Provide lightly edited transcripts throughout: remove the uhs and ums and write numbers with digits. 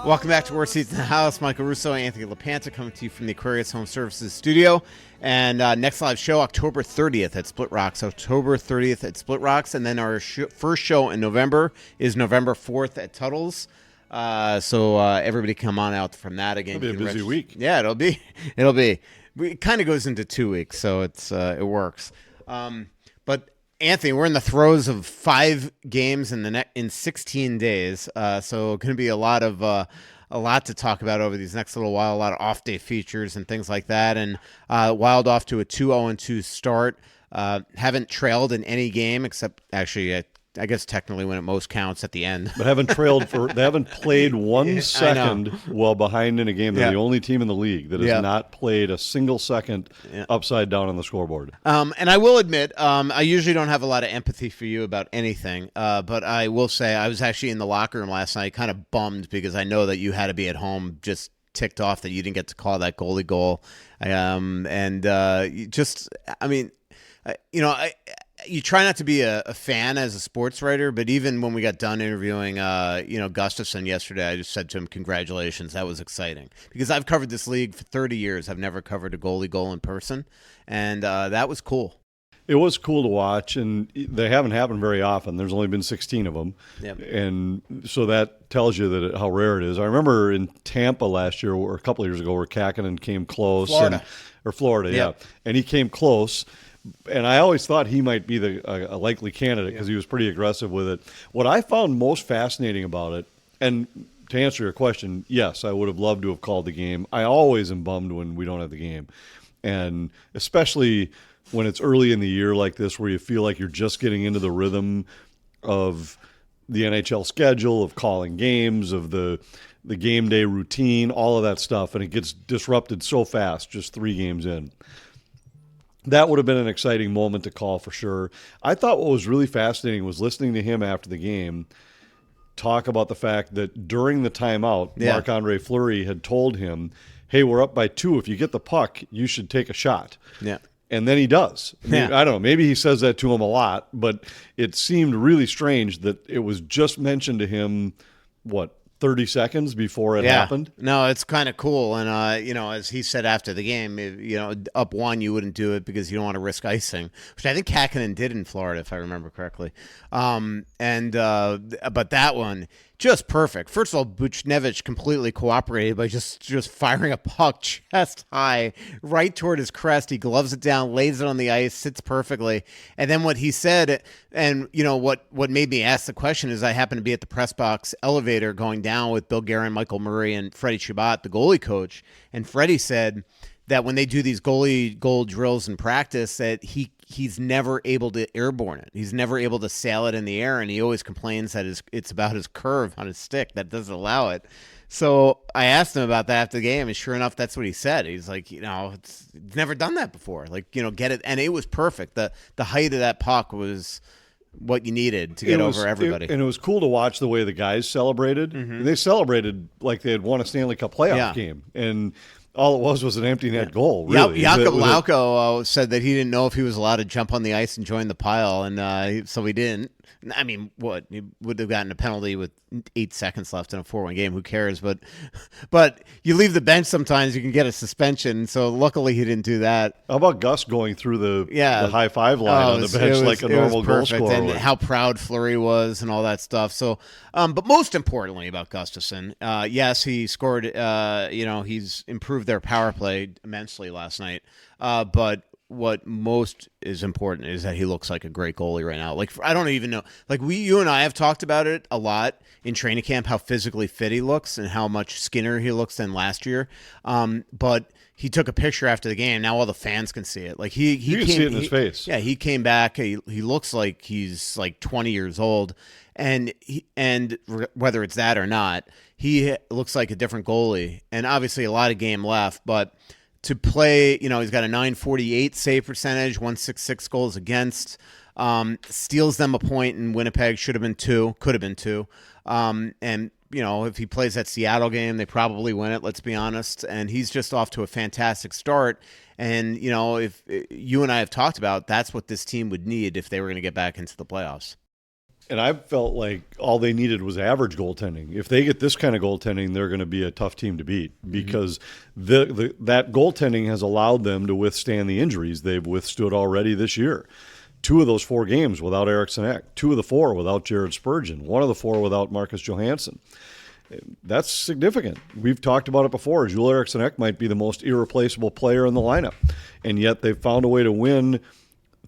Welcome back to Worst Seats in the House. Michael Russo and Anthony LaPanta coming to you from the Aquarius Home Services studio. And next live show, October 30th at SplitRock. So October 30th at SplitRocks. And then our first show in November is November 4th at Tuttle's. So everybody come on out from that again. It'll be a busy week. Yeah, it'll be. It kind of goes into 2 weeks, so it works. But Anthony, we're in the throes of 5 games in 16 days. So going to be a lot to talk about over these next little while. A lot of off-day features and things like that. And Wild off to a 2-0-2 start. Haven't trailed in any game except actually. I guess technically when it most counts at the end. But they haven't played 1 second while behind in a game. They're the only team in the league that has not played a single second upside down on the scoreboard. And I will admit, I usually don't have a lot of empathy for you about anything, but I will say I was actually in the locker room last night kind of bummed because I know that you had to be at home just ticked off that you didn't get to call that goalie goal. You try not to be a fan as a sports writer, but even when we got done interviewing, Gustavsson yesterday, I just said to him, congratulations. That was exciting because I've covered this league for 30 years. I've never covered a goalie goal in person. And that was cool. It was cool to watch, and they haven't happened very often. There's only been 16 of them. Yep. And so that tells you how rare it is. I remember in Tampa last year, or a couple of years ago, where Kakkonen came close. Florida, yep. And he came close. And I always thought he might be a likely candidate because he was pretty aggressive with it. What I found most fascinating about it, and to answer your question, yes, I would have loved to have called the game. I always am bummed when we don't have the game. And especially when it's early in the year like this where you feel like you're just getting into the rhythm of the NHL schedule, of calling games, of the game day routine, all of that stuff, and it gets disrupted so fast just 3 games in. That would have been an exciting moment to call for sure. I thought what was really fascinating was listening to him after the game talk about the fact that during the timeout, Marc-Andre Fleury had told him, hey, we're up by 2. If you get the puck, you should take a shot. Yeah. And then he does. I don't know. Maybe he says that to him a lot, but it seemed really strange that it was just mentioned to him, 30 seconds before it happened? No, it's kind of cool. And, as he said after the game, up 1, you wouldn't do it because you don't want to risk icing, which I think Kakkonen did in Florida, if I remember correctly. But that one, just perfect. First of all, Buchnevich completely cooperated by just firing a puck chest high right toward his crest. He gloves it down, lays it on the ice, sits perfectly. And then what he said, and what made me ask the question is I happened to be at the press box elevator going down with Bill Guerin, Michael Murray, and Freddie Chabot, the goalie coach. And Freddie said that when they do these goalie goal drills in practice, that he's never able to airborne it. He's never able to sail it in the air, and he always complains that it's about his curve on his stick that doesn't allow it. So I asked him about that after the game, and sure enough, that's what he said. He's like, it's never done that before. Like, get it, and it was perfect. The height of that puck was what you needed to get over everybody. And it was cool to watch the way the guys celebrated. Mm-hmm. They celebrated like they had won a Stanley Cup playoff game, and all it was an empty net goal, really. Jakob Lauko said that he didn't know if he was allowed to jump on the ice and join the pile, and so he didn't. I mean, he would have gotten a penalty with 8 seconds left in a 4-1 game. Who cares? But you leave the bench sometimes, you can get a suspension. So luckily he didn't do that. How about Gus going through the high five line on the bench like a normal goal scorer? And how proud Fleury was and all that stuff. So, but most importantly about Gustafsson, yes, he scored. He's improved their power play immensely last night. But what most is important is that he looks like a great goalie right now. Like, I don't even know. Like, you and I have talked about it a lot in training camp, how physically fit he looks and how much skinnier he looks than last year. But he took a picture after the game. Now all the fans can see it. Like, you can see it in his face. Yeah, he came back. He looks like he's like 20 years old. And whether it's that or not, he looks like a different goalie. And obviously a lot of game left, but to play, he's got a .948 save percentage, 166 goals against, steals them a point in Winnipeg, could have been 2. And, if he plays that Seattle game, they probably win it, let's be honest. And he's just off to a fantastic start. And, if you and I have talked about, that's what this team would need if they were going to get back into the playoffs. And I felt like all they needed was average goaltending. If they get this kind of goaltending, they're going to be a tough team to beat because that goaltending has allowed them to withstand the injuries they've withstood already this year. 2 of those 4 games without Eriksson Ek, 2 of the 4 without Jared Spurgeon, 1 of the 4 without Marcus Johansson. That's significant. We've talked about it before. Joel Eriksson Ek might be the most irreplaceable player in the lineup, and yet they've found a way to win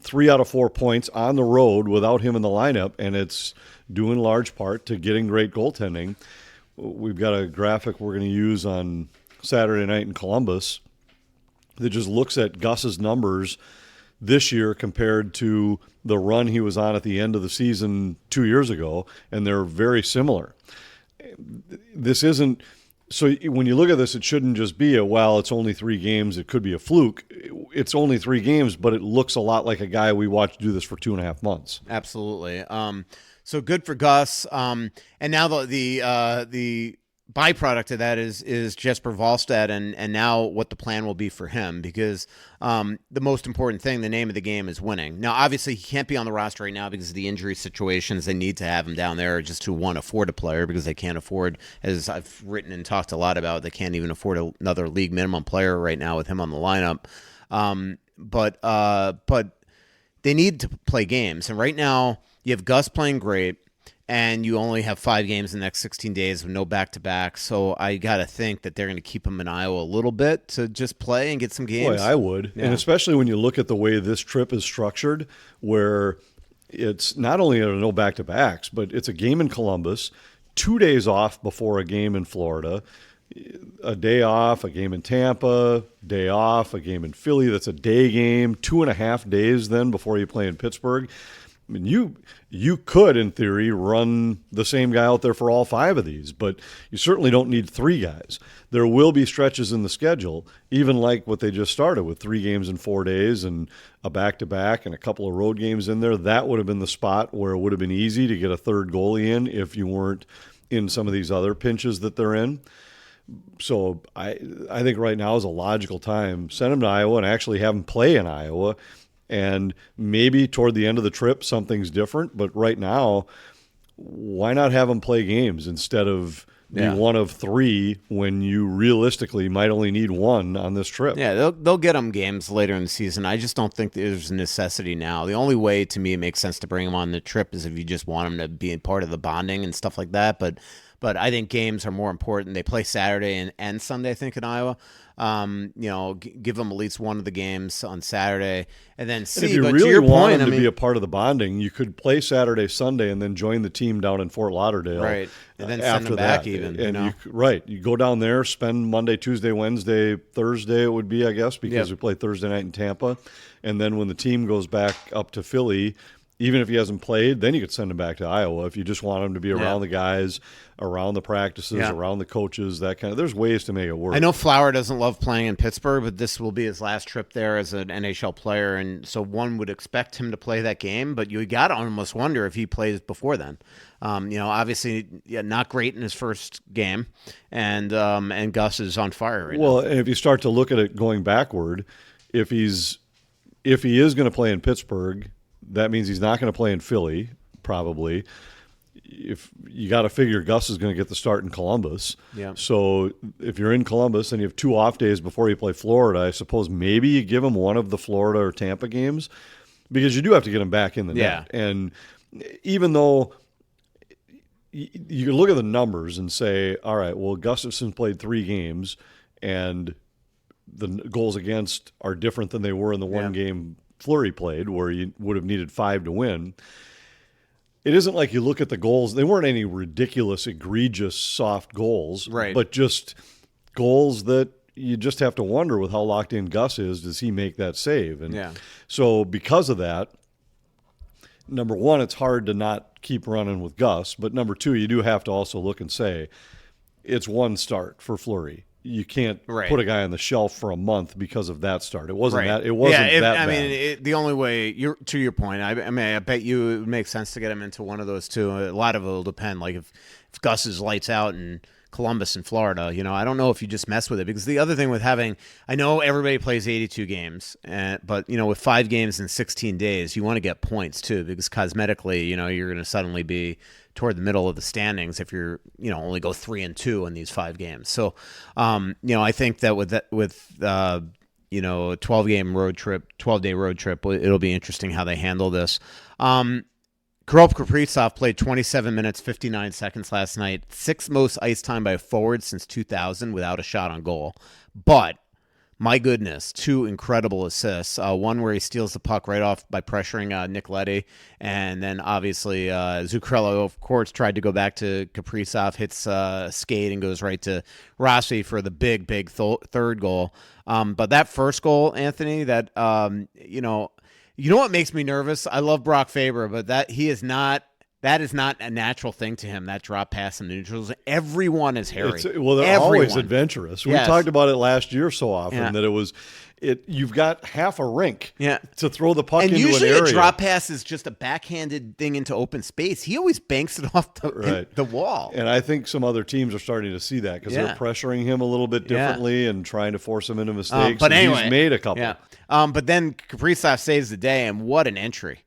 3 out of 4 points on the road without him in the lineup, and it's due in large part to getting great goaltending. We've got a graphic we're going to use on Saturday night in Columbus that just looks at Gus's numbers this year compared to the run he was on at the end of the season 2 years ago, and they're very similar. This isn't so when you look at this, it shouldn't just be it's only 3 games, it could be a fluke. It's only 3 games, but it looks a lot like a guy we watched do this for 2.5 months. Absolutely. So good for Gus. And now the byproduct of that is Jesper Wallstedt and now what the plan will be for him, because the most important thing, the name of the game, is winning. Now, obviously, he can't be on the roster right now because of the injury situations. They need to have him down there just to, one, afford a player, because they can't afford, as I've written and talked a lot about, they can't even afford another league minimum player right now with him on the lineup. But they need to play games. And right now, you have Gus playing great, and you only have 5 games in the next 16 days with no back-to-back. So I got to think that they're going to keep him in Iowa a little bit to just play and get some games. Boy, I would. Yeah. And especially when you look at the way this trip is structured, where it's not only no back-to-backs, but it's a game in Columbus, 2 days off before a game in Florida, a day off, a game in Tampa, day off, a game in Philly. That's a day game, 2.5 days then before you play in Pittsburgh. I mean, you could, in theory, run the same guy out there for all 5 of these, but you certainly don't need 3 guys. There will be stretches in the schedule, even like what they just started with 3 games in 4 days and a back-to-back and a couple of road games in there. That would have been the spot where it would have been easy to get a third goalie in if you weren't in some of these other pinches that they're in. So I think right now is a logical time. Send him to Iowa and actually have him play in Iowa. And maybe toward the end of the trip, something's different. But right now, why not have them play games instead of be one of 3 when you realistically might only need 1 on this trip? Yeah, they'll get them games later in the season. I just don't think there's a necessity now. The only way, to me, it makes sense to bring them on the trip is if you just want them to be part of the bonding and stuff like that. But I think games are more important. They play Saturday and Sunday, I think, in Iowa. Give them at least one of the games on Saturday, and then see. And if you really want them to be a part of the bonding, you could play Saturday, Sunday, and then join the team down in Fort Lauderdale. Right, and then send them back even. And you go down there, spend Monday, Tuesday, Wednesday, Thursday. It would be, I guess, because we play Thursday night in Tampa, and then when the team goes back up to Philly, even if he hasn't played, then you could send him back to Iowa if you just want him to be around the guys, around the practices, around the coaches, that kind of. There's ways to make it work. I know Flower doesn't love playing in Pittsburgh, but this will be his last trip there as an NHL player, and so one would expect him to play that game. But you got to almost wonder if he plays before then. Obviously, not great in his first game, and Gus is on fire right now. Well, and if you start to look at it going backward, if he is going to play in Pittsburgh, that means he's not going to play in Philly, probably. If you got to figure Gus is going to get the start in Columbus. Yeah. So if you're in Columbus and you have 2 off days before you play Florida, I suppose maybe you give him one of the Florida or Tampa games, because you do have to get him back in the net. And even though you can look at the numbers and say, all right, well, Gustafsson played 3 games and the goals against are different than they were in the one game Fleury played, where you would have needed 5 to win. It isn't like you look at the goals. They weren't any ridiculous, egregious, soft goals, but just goals that you just have to wonder with how locked in Gus is, does he make that save? And so because of that, number one, it's hard to not keep running with Gus, but number 2, you do have to also look and say, it's one start for Fleury. You can't put a guy on the shelf for a month because of that start. It wasn't that. It wasn't that bad. I mean, the only way. To your point, I bet you it would make sense to get him into one of those 2. A lot of it will depend. Like if Gus is lights out and Columbus and Florida. I don't know if you just mess with it, because the other thing with having, I know everybody plays 82 games, but with 5 games in 16 days, you want to get points too, because cosmetically, you're going to suddenly be toward the middle of the standings if you're, only go 3-2 in these 5 games. So, I think that with a 12-day road trip, it'll be interesting how they handle this. Kirill Kaprizov played 27 minutes, 59 seconds last night, 6th most ice time by a forward since 2000 without a shot on goal. But, my goodness, 2 incredible assists. One where he steals the puck right off by pressuring Nick Leddy. And then, obviously, Zuccarello, of course, tried to go back to Kaprizov, hits skate and goes right to Rossi for the big third goal. But that first goal, Anthony, that, you know what makes me nervous? I love Brock Faber, but that is not a natural thing to him, that drop pass in the neutrals. Everyone is hairy. They're always adventurous. We talked about it last year so often that you've got half a rink to throw the puck into an area. And usually a drop pass is just a backhanded thing into open space. He always banks it off the wall. And I think some other teams are starting to see that because they're pressuring him a little bit differently and trying to force him into mistakes. But anyway, he's made a couple. Yeah. But then Kaprizov saves the day, and what an entry.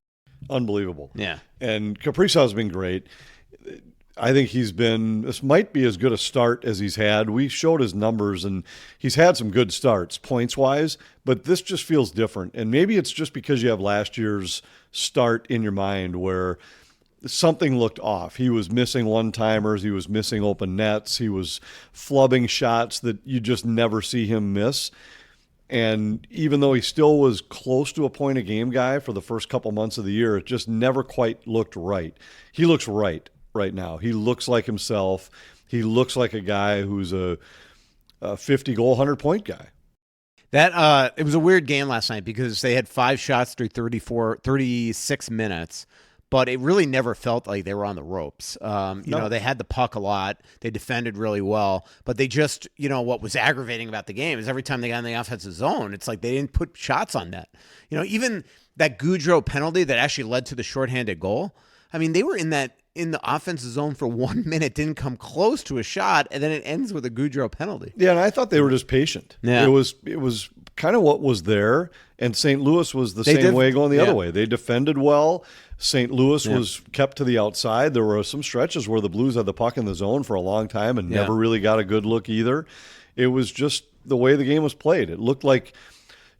Unbelievable. Yeah. And Kaprizov's been great. I think this might be as good a start as he's had. We showed his numbers, and he's had some good starts points-wise, but this just feels different. And maybe it's just because you have last year's start in your mind where something looked off. He was missing one-timers. He was missing open nets. He was flubbing shots that you just never see him miss. And even though he still was close to a point-a-game guy for the first couple months of the year, it just never quite looked right. He looks right now. He looks like himself. He looks like a guy who's a 50-goal, 100-point guy. That it was a weird game last night because they had 5 shots through 36 minutes, but it really never felt like they were on the ropes. They had the puck a lot. They defended really well, but they just, what was aggravating about the game is every time they got in the offensive zone, it's like they didn't put shots on net. Even that Gaudreau penalty that actually led to the shorthanded goal. I mean, they were in the offensive zone for 1 minute, didn't come close to a shot, and then it ends with a Gaudreau penalty. Yeah, and I thought they were just patient. Yeah. It was kind of what was there, and St. Louis was the same way going the other way. They defended well. St. Louis was kept to the outside. There were some stretches where the Blues had the puck in the zone for a long time and never really got a good look either. It was just the way the game was played. It looked like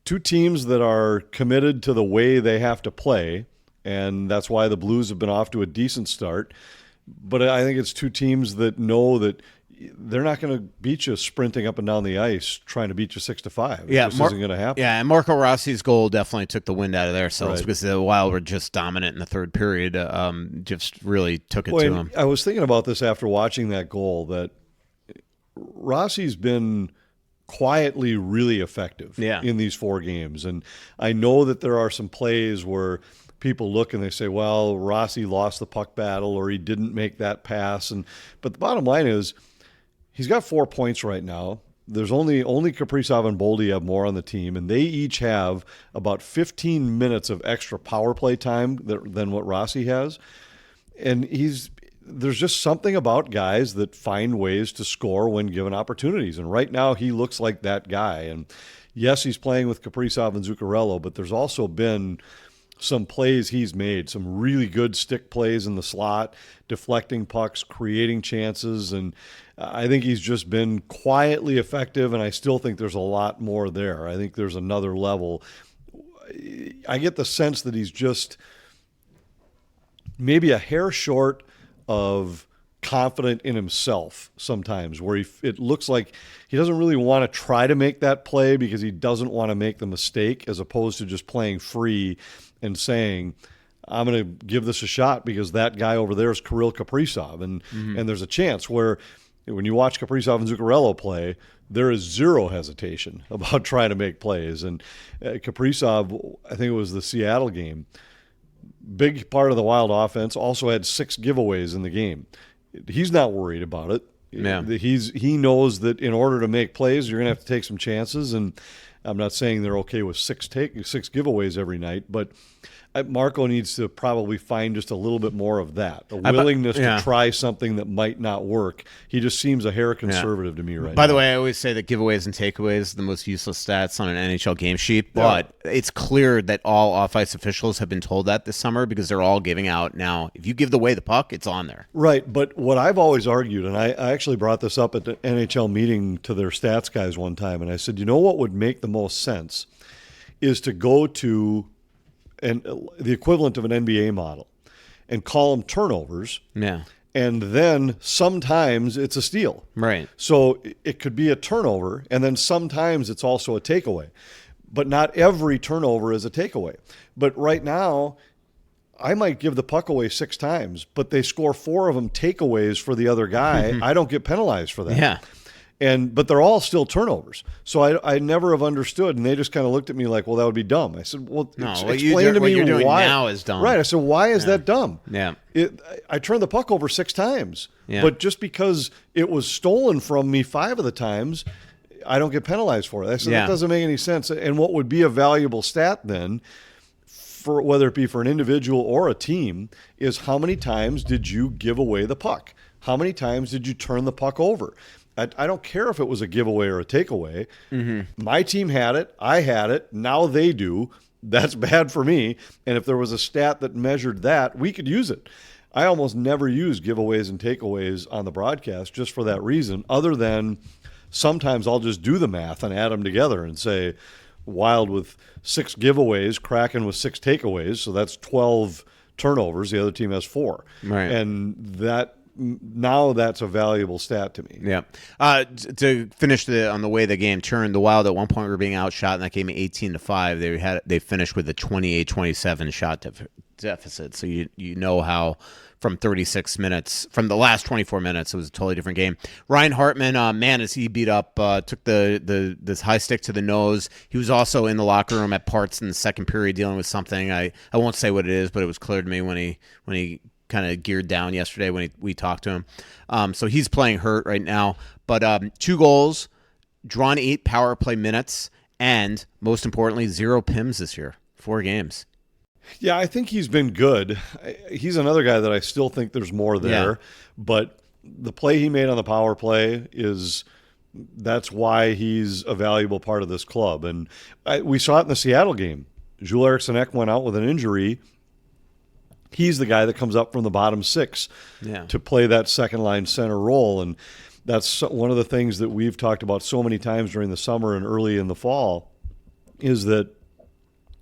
2 teams that are committed to the way they have to play, and that's why the Blues have been off to a decent start. But I think it's 2 teams that know that they're not going to beat you sprinting up and down the ice trying to beat you 6-5. It just isn't going to happen. Yeah, and Marco Rossi's goal definitely took the wind out of their sails because the Wild were just dominant in the third period. Just really took it to them. I was thinking about this after watching that goal, that Rossi's been quietly really effective in these 4 games. And I know that there are some plays where people look and they say, well, Rossi lost the puck battle or he didn't make that pass. But the bottom line is he's got 4 points right now. There's only Kaprizov and Boldy have more on the team, and they each have about 15 minutes of extra power play time than what Rossi has. And there's just something about guys that find ways to score when given opportunities. And right now he looks like that guy. And yes, he's playing with Kaprizov and Zuccarello, but there's also been some plays he's made, some really good stick plays in the slot, deflecting pucks, creating chances, and I think he's just been quietly effective, and I still think there's a lot more there. I think there's another level. I get the sense that he's just maybe a hair short of confident in himself sometimes, where it looks like he doesn't really want to try to make that play because he doesn't want to make the mistake, as opposed to just playing free and saying, I'm going to give this a shot because that guy over there is Kirill Kaprizov. And there's a chance where when you watch Kaprizov and Zuccarello play, there is zero hesitation about trying to make plays. And Kaprizov, I think it was the Seattle game, big part of the Wild offense, also had 6 giveaways in the game. He's not worried about it. Yeah. He knows that in order to make plays, you're going to have to take some chances. And I'm not saying they're okay with 6 giveaways every night, but Marco needs to probably find just a little bit more of that, a willingness to try something that might not work. He just seems a hair conservative to me right now. By the way, I always say that giveaways and takeaways are the most useless stats on an NHL game sheet, but it's clear that all off-ice officials have been told that this summer because they're all giving out now. If you give away the puck, it's on there. Right, but what I've always argued, and I actually brought this up at the NHL meeting to their stats guys one time, and I said, you know what would make the most sense is to go to the equivalent of an NBA model and call them turnovers. Yeah. And then sometimes it's a steal. Right. So it could be a turnover, and then sometimes it's also a takeaway. But not every turnover is a takeaway. But right now, I might give the puck away 6 times, but they score 4 of them takeaways for the other guy. I don't get penalized for that. Yeah. But they're all still turnovers. So I never have understood, and they just kind of looked at me like, well, that would be dumb. I said, well, explain to me what you're doing why. now is dumb. Right. I said, why is that dumb? Yeah. I turned the puck over 6 times, Yeah. but just because it was stolen from me 5 of the times, I don't get penalized for it. I said, that doesn't make any sense. And what would be a valuable stat then, for whether it be for an individual or a team, is how many times did you give away the puck? How many times did you turn the puck over? I don't care if it was a giveaway or a takeaway. Mm-hmm. My team had it. I had it. Now they do. That's bad for me. And if there was a stat that measured that, we could use it. I almost never use giveaways and takeaways on the broadcast just for that reason, other than sometimes I'll just do the math and add them together and say Wild with 6 giveaways, Kraken with 6 takeaways. So that's 12 turnovers. The other team has 4. Right. And now that's a valuable stat to me. Yeah. To finish on the way the game turned, the Wild at one point were being outshot in that game 18-5. They finished with a 28-27 shot deficit. So you know how from 36 minutes, from the last 24 minutes, it was a totally different game. Ryan Hartman, man, as he beat up, took this high stick to the nose. He was also in the locker room at parts in the second period dealing with something. I won't say what it is, but it was clear to me when he kind of geared down yesterday when we talked to him. So he's playing hurt right now. But 2 goals, drawn 8 power play minutes, and most importantly, 0 PIMs this year, 4 games. Yeah, I think he's been good. He's another guy that I still think there's more there. But the play he made on the power play that's why he's a valuable part of this club. And we saw it in the Seattle game. Jules Eriksson Ek went out with an injury. He's the guy that comes up from the bottom 6 to play that second-line center role. And that's one of the things that we've talked about so many times during the summer and early in the fall, is that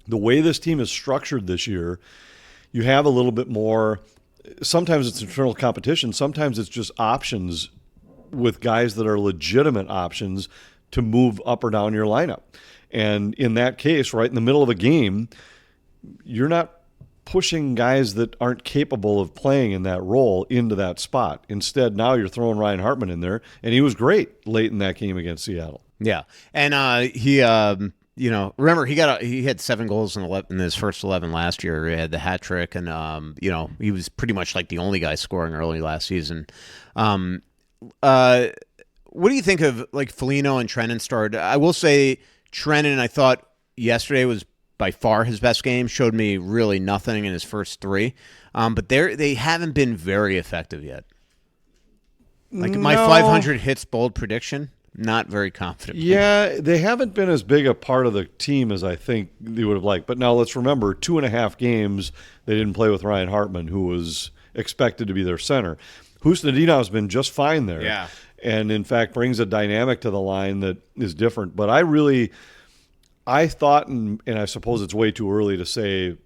the way this team is structured this year, you have a little bit more – sometimes it's internal competition. Sometimes it's just options with guys that are legitimate options to move up or down your lineup. And in that case, right in the middle of a game, you're not – pushing guys that aren't capable of playing in that role into that spot. Instead, now you're throwing Ryan Hartman in there, and he was great late in that game against Seattle. Yeah, and he, remember he had 7 goals in his first 11 last year. He had the hat trick, and he was pretty much like the only guy scoring early last season. What do you think of like Foligno and Trenin started? I will say Trenin, I thought yesterday was by far his best game, showed me really nothing in his first 3. But they haven't been very effective yet. Like my 500 hits bold prediction, not very confident. Yeah, they haven't been as big a part of the team as I think they would have liked. But now let's remember, 2.5 games they didn't play with Ryan Hartman, who was expected to be their center. Husnudinov has been just fine there. Yeah. And in fact brings a dynamic to the line that is different. But I thought, and I suppose it's way too early to say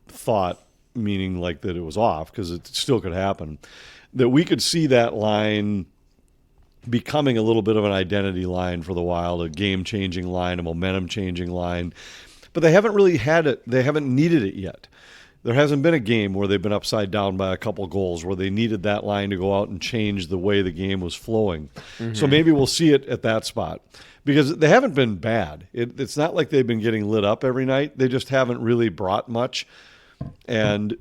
thought, meaning like that it was off, because it still could happen, that we could see that line becoming a little bit of an identity line for the Wild, a game-changing line, a momentum-changing line. But they haven't really had it. They haven't needed it yet. There hasn't been a game where they've been upside down by a couple goals, where they needed that line to go out and change the way the game was flowing. Mm-hmm. So maybe we'll see it at that spot. Because they haven't been bad. It's not like they've been getting lit up every night. They just haven't really brought much. And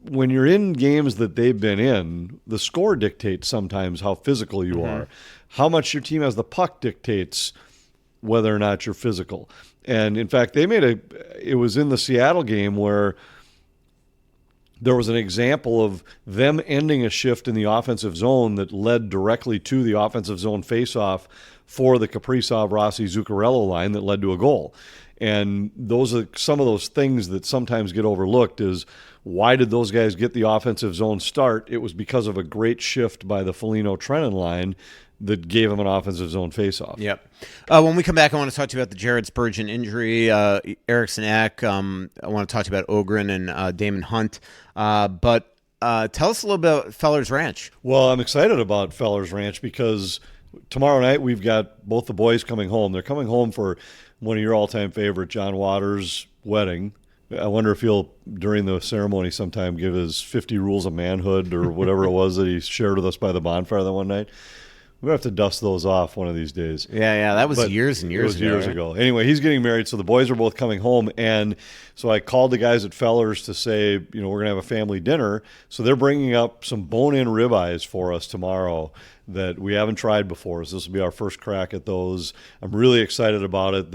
when you're in games that they've been in, the score dictates sometimes how physical you are. How much your team has the puck dictates whether or not you're physical. And in fact, it was in the Seattle game where there was an example of them ending a shift in the offensive zone that led directly to the offensive zone faceoff for the Kaprizov-Rossi-Zuccarello line that led to a goal. And those are some of those things that sometimes get overlooked is why did those guys get the offensive zone start? It was because of a great shift by the Foligno-Trennan line that gave him an offensive zone faceoff. Yep. When we come back, I want to talk to you about the Jared Spurgeon injury, Eriksson Ek. I want to talk to you about Ogren and Damon Hunt. But tell us a little bit about Feller's Ranch. Well, I'm excited about Feller's Ranch because tomorrow night we've got both the boys coming home. They're coming home for one of your all-time favorite, John Waters' wedding. I wonder if he'll, during the ceremony sometime, give his 50 rules of manhood or whatever it was that he shared with us by the bonfire that one night. We're going to have to dust those off one of these days. Yeah, that was years and years ago. Years ago. Anyway, he's getting married, so the boys are both coming home. And so I called the guys at Feller's to say, we're going to have a family dinner. So they're bringing up some bone-in ribeyes for us tomorrow that we haven't tried before. So this will be our first crack at those. I'm really excited about it.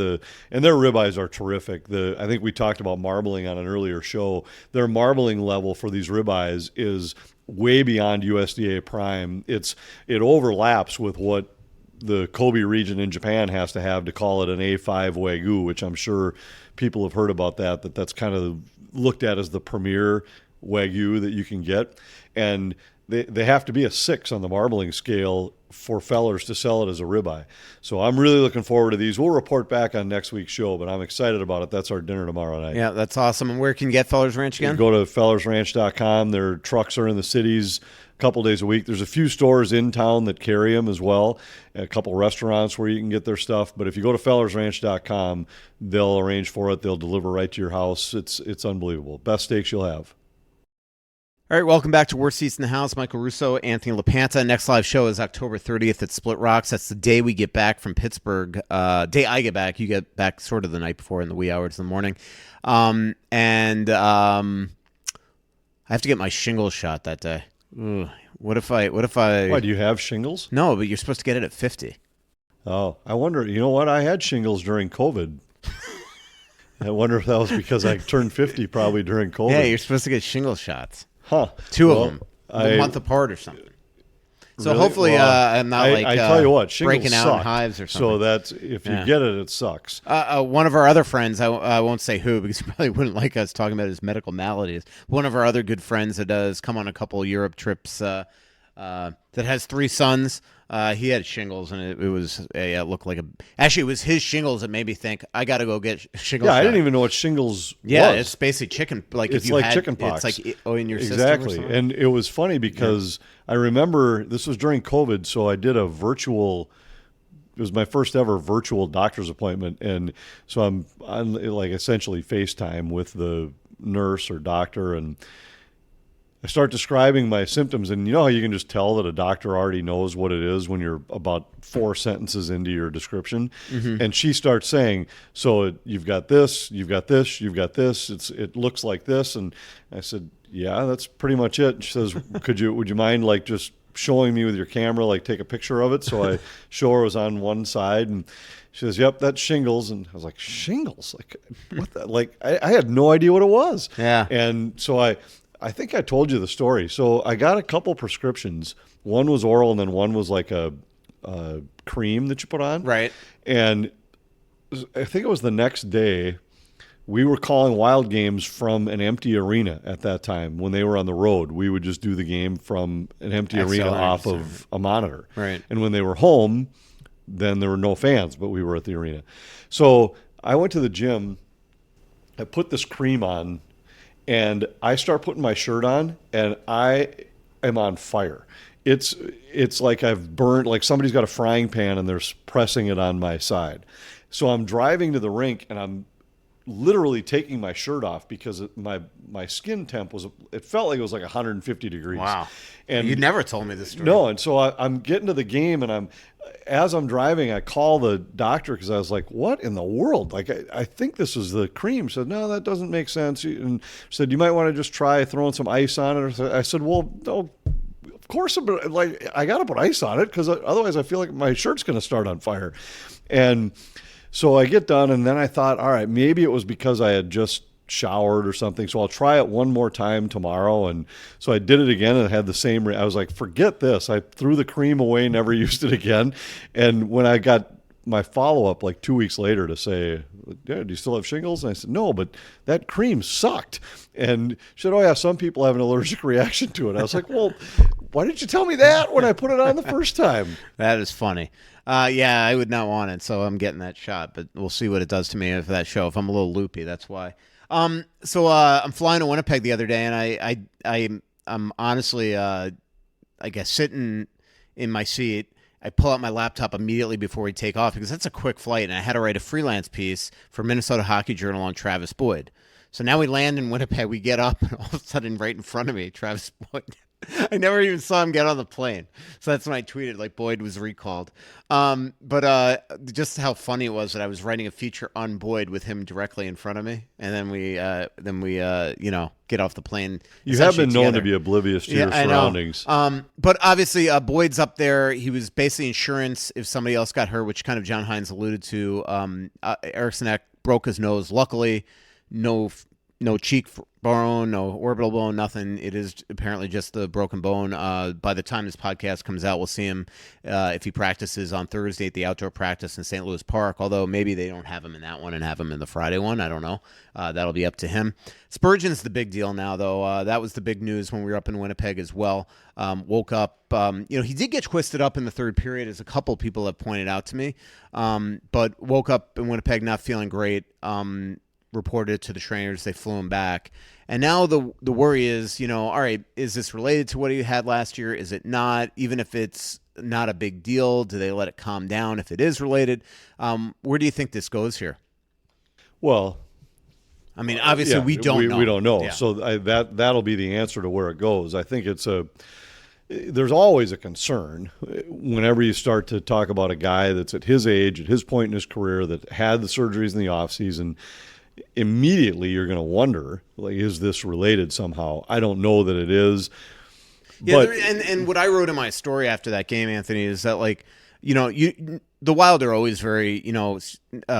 And their ribeyes are terrific. I think we talked about marbling on an earlier show. Their marbling level for these ribeyes is way beyond USDA prime. It overlaps with what the Kobe region in Japan has to have to call it an A5 Wagyu, which I'm sure people have heard about that's kind of looked at as the premier Wagyu that you can get. And they have to be a 6 on the marbling scale for Feller's to sell it as a ribeye. So I'm really looking forward to these. We'll report back on next week's show, but I'm excited about it. That's our dinner tomorrow night. Yeah, that's awesome. And where can you get Feller's Ranch again? You go to fellersranch.com. Their trucks are in the cities a couple days a week. There's a few stores in town that carry them as well, a couple restaurants where you can get their stuff. But if you go to fellersranch.com, they'll arrange for it. They'll deliver right to your house. It's unbelievable. Best steaks you'll have. All right, welcome back to Worst Seats in the House. Michael Russo, Anthony LaPanta. Next live show is October 30th at SplitRock. That's the day we get back from Pittsburgh. Day I get back. You get back sort of the night before in the wee hours of the morning. I have to get my shingles shot that day. Ugh. What if I... Why, do you have shingles? No, but you're supposed to get it at 50. Oh, I wonder. You know what? I had shingles during COVID. I wonder if that was because I turned 50 probably during COVID. Yeah, you're supposed to get shingle shots. Huh. Two of them, a month apart or something. So really? hopefully I'm not I tell you what, breaking out suck. in hives or something. So that's if you get it, it sucks. One of our other friends, I won't say who because he probably wouldn't like us talking about his medical maladies. One of our other good friends that does come on a couple of Europe trips that has 3 sons. He had shingles, and it looked like actually, it was his shingles that made me think, I got to go get shingles. Yeah, I didn't even know what shingles was. Yeah, it's basically chicken. Like it's if you like had, chicken pox. It's like in your exactly. system or And it was funny because I remember this was during COVID, so I did a virtual. It was my first ever virtual doctor's appointment, and so I'm on like essentially FaceTime with the nurse or doctor, and I start describing my symptoms, and you know how you can just tell that a doctor already knows what it is when you're about 4 sentences into your description. Mm-hmm. And she starts saying, so you've got this, you've got this, you've got this, it looks like this. And I said, yeah, that's pretty much it. And she says, would you mind like just showing me with your camera, like take a picture of it? So I show her it was on one side, and she says, yep, that's shingles. And I was like, shingles? Like, what the? Like, I had no idea what it was. Yeah. And so I think I told you the story. So I got a couple prescriptions. One was oral, and then one was like a cream that you put on. Right. And I think it was the next day, we were calling Wild games from an empty arena at that time. When they were on the road, we would just do the game from an empty arena off of a monitor. Right. And when they were home, then there were no fans, but we were at the arena. So I went to the gym. I put this cream on, and I start putting my shirt on, and I am on fire. It's like I've burned, like somebody's got a frying pan and they're pressing it on my side. So I'm driving to the rink, and I'm literally taking my shirt off because my skin temp it felt like it was like 150 degrees. Wow. And you never told me this story. No, and so I'm getting to the game, and as I'm driving, I call the doctor because I was like, what in the world? Like, I think this is the cream. She said, no, that doesn't make sense. And she said, you might want to just try throwing some ice on it. I said, well, no, of course, like, I got to put ice on it because otherwise I feel like my shirt's going to start on fire. And so I get done, and then I thought, all right, maybe it was because I had just showered or something. So I'll try it one more time tomorrow. And so I did it again and had the same. I was like, forget this. I threw the cream away, never used it again. And when I got my follow-up like 2 weeks later to say, yeah, do you still have shingles? And I said, no, but that cream sucked. And she said, oh yeah, some people have an allergic reaction to it. I was like, well, why didn't you tell me that when I put it on the first time? That is funny. Yeah, I would not want it, so I'm getting that shot, but we'll see what it does to me for that show. If I'm a little loopy, that's why. So I'm flying to Winnipeg the other day, and I'm honestly, I guess, sitting in my seat. I pull out my laptop immediately before we take off because that's a quick flight, and I had to write a freelance piece for Minnesota Hockey Journal on Travis Boyd. So now we land in Winnipeg. We get up, and all of a sudden, right in front of me, Travis Boyd. I never even saw him get on the plane. So that's when I tweeted, like, Boyd was recalled. But just how funny it was that I was writing a feature on Boyd with him directly in front of me. And then we get off the plane. You have been known to be oblivious to your surroundings. But obviously, Boyd's up there. He was basically insurance if somebody else got hurt, which kind of John Hines alluded to. Eriksson Ek broke his nose. Luckily, no cheek bone, no orbital bone, nothing. It is apparently just the broken bone. By the time this podcast comes out, we'll see him if he practices on Thursday at the outdoor practice in St. Louis Park, although maybe they don't have him in that one and have him in the Friday one. I don't know. That'll be up to him. Spurgeon's the big deal now, though. That was the big news when we were up in Winnipeg as well. Woke up. He did get twisted up in the third period, as a couple people have pointed out to me, but woke up in Winnipeg not feeling great. Reported it to the trainers. They flew him back. And now the worry is, all right, is this related to what he had last year? Is it not? Even if it's not a big deal, do they let it calm down if it is related? Where do you think this goes here? Well, I mean, obviously we don't know. We don't know. Yeah. So that'll be the answer to where it goes. I think there's always a concern whenever you start to talk about a guy that's at his age, at his point in his career, that had the surgeries in the offseason. Immediately you're going to wonder, like, is this related somehow? I don't know that it is. Yeah, but and what I wrote in my story after that game, Anthony, is that, like, the Wild are always very,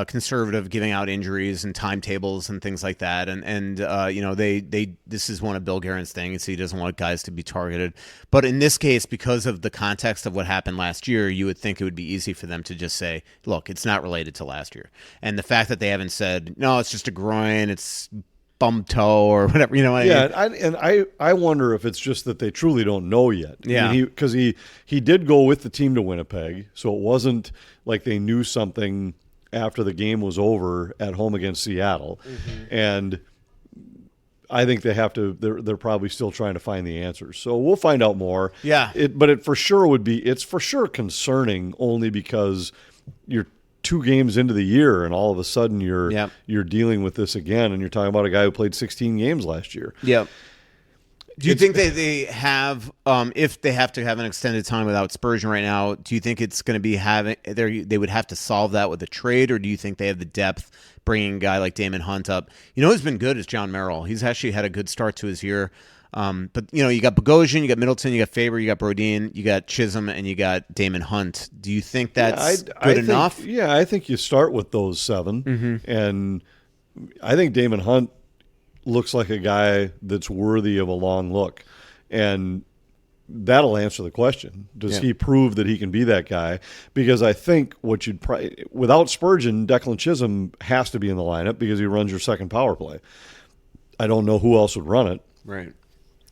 conservative, giving out injuries and timetables and things like that. And this is one of Bill Guerin's things. He doesn't want guys to be targeted. But in this case, because of the context of what happened last year, you would think it would be easy for them to just say, look, it's not related to last year. And the fact that they haven't said, no, it's just a groin, it's bum toe or whatever, I mean? I wonder if it's just that they truly don't know yet. Yeah, because he did go with the team to Winnipeg, so it wasn't like they knew something after the game was over at home against Seattle. Mm-hmm. And I think they have to. They're probably still trying to find the answers. So we'll find out more. Yeah, but it's for sure concerning, only because you're 2 games into the year, and all of a sudden you're dealing with this again, and you're talking about a guy who played 16 games last year. Yeah. Do you think they have, if they have to have an extended time without Spurgeon right now, do you think it's going to be they would have to solve that with a trade, or do you think they have the depth bringing a guy like Damon Hunt up? Who's been good is John Merrill. He's actually had a good start to his year. But you got Bogosian, you got Middleton, you got Faber, you got Brodin, you got Chisholm, and you got Damon Hunt. Do you think that's good enough? Yeah, I think you start with those 7, mm-hmm. and I think Damon Hunt looks like a guy that's worthy of a long look, and that'll answer the question. Does he prove that he can be that guy? Because I think without Spurgeon, Declan Chisholm has to be in the lineup because he runs your second power play. I don't know who else would run it. Right.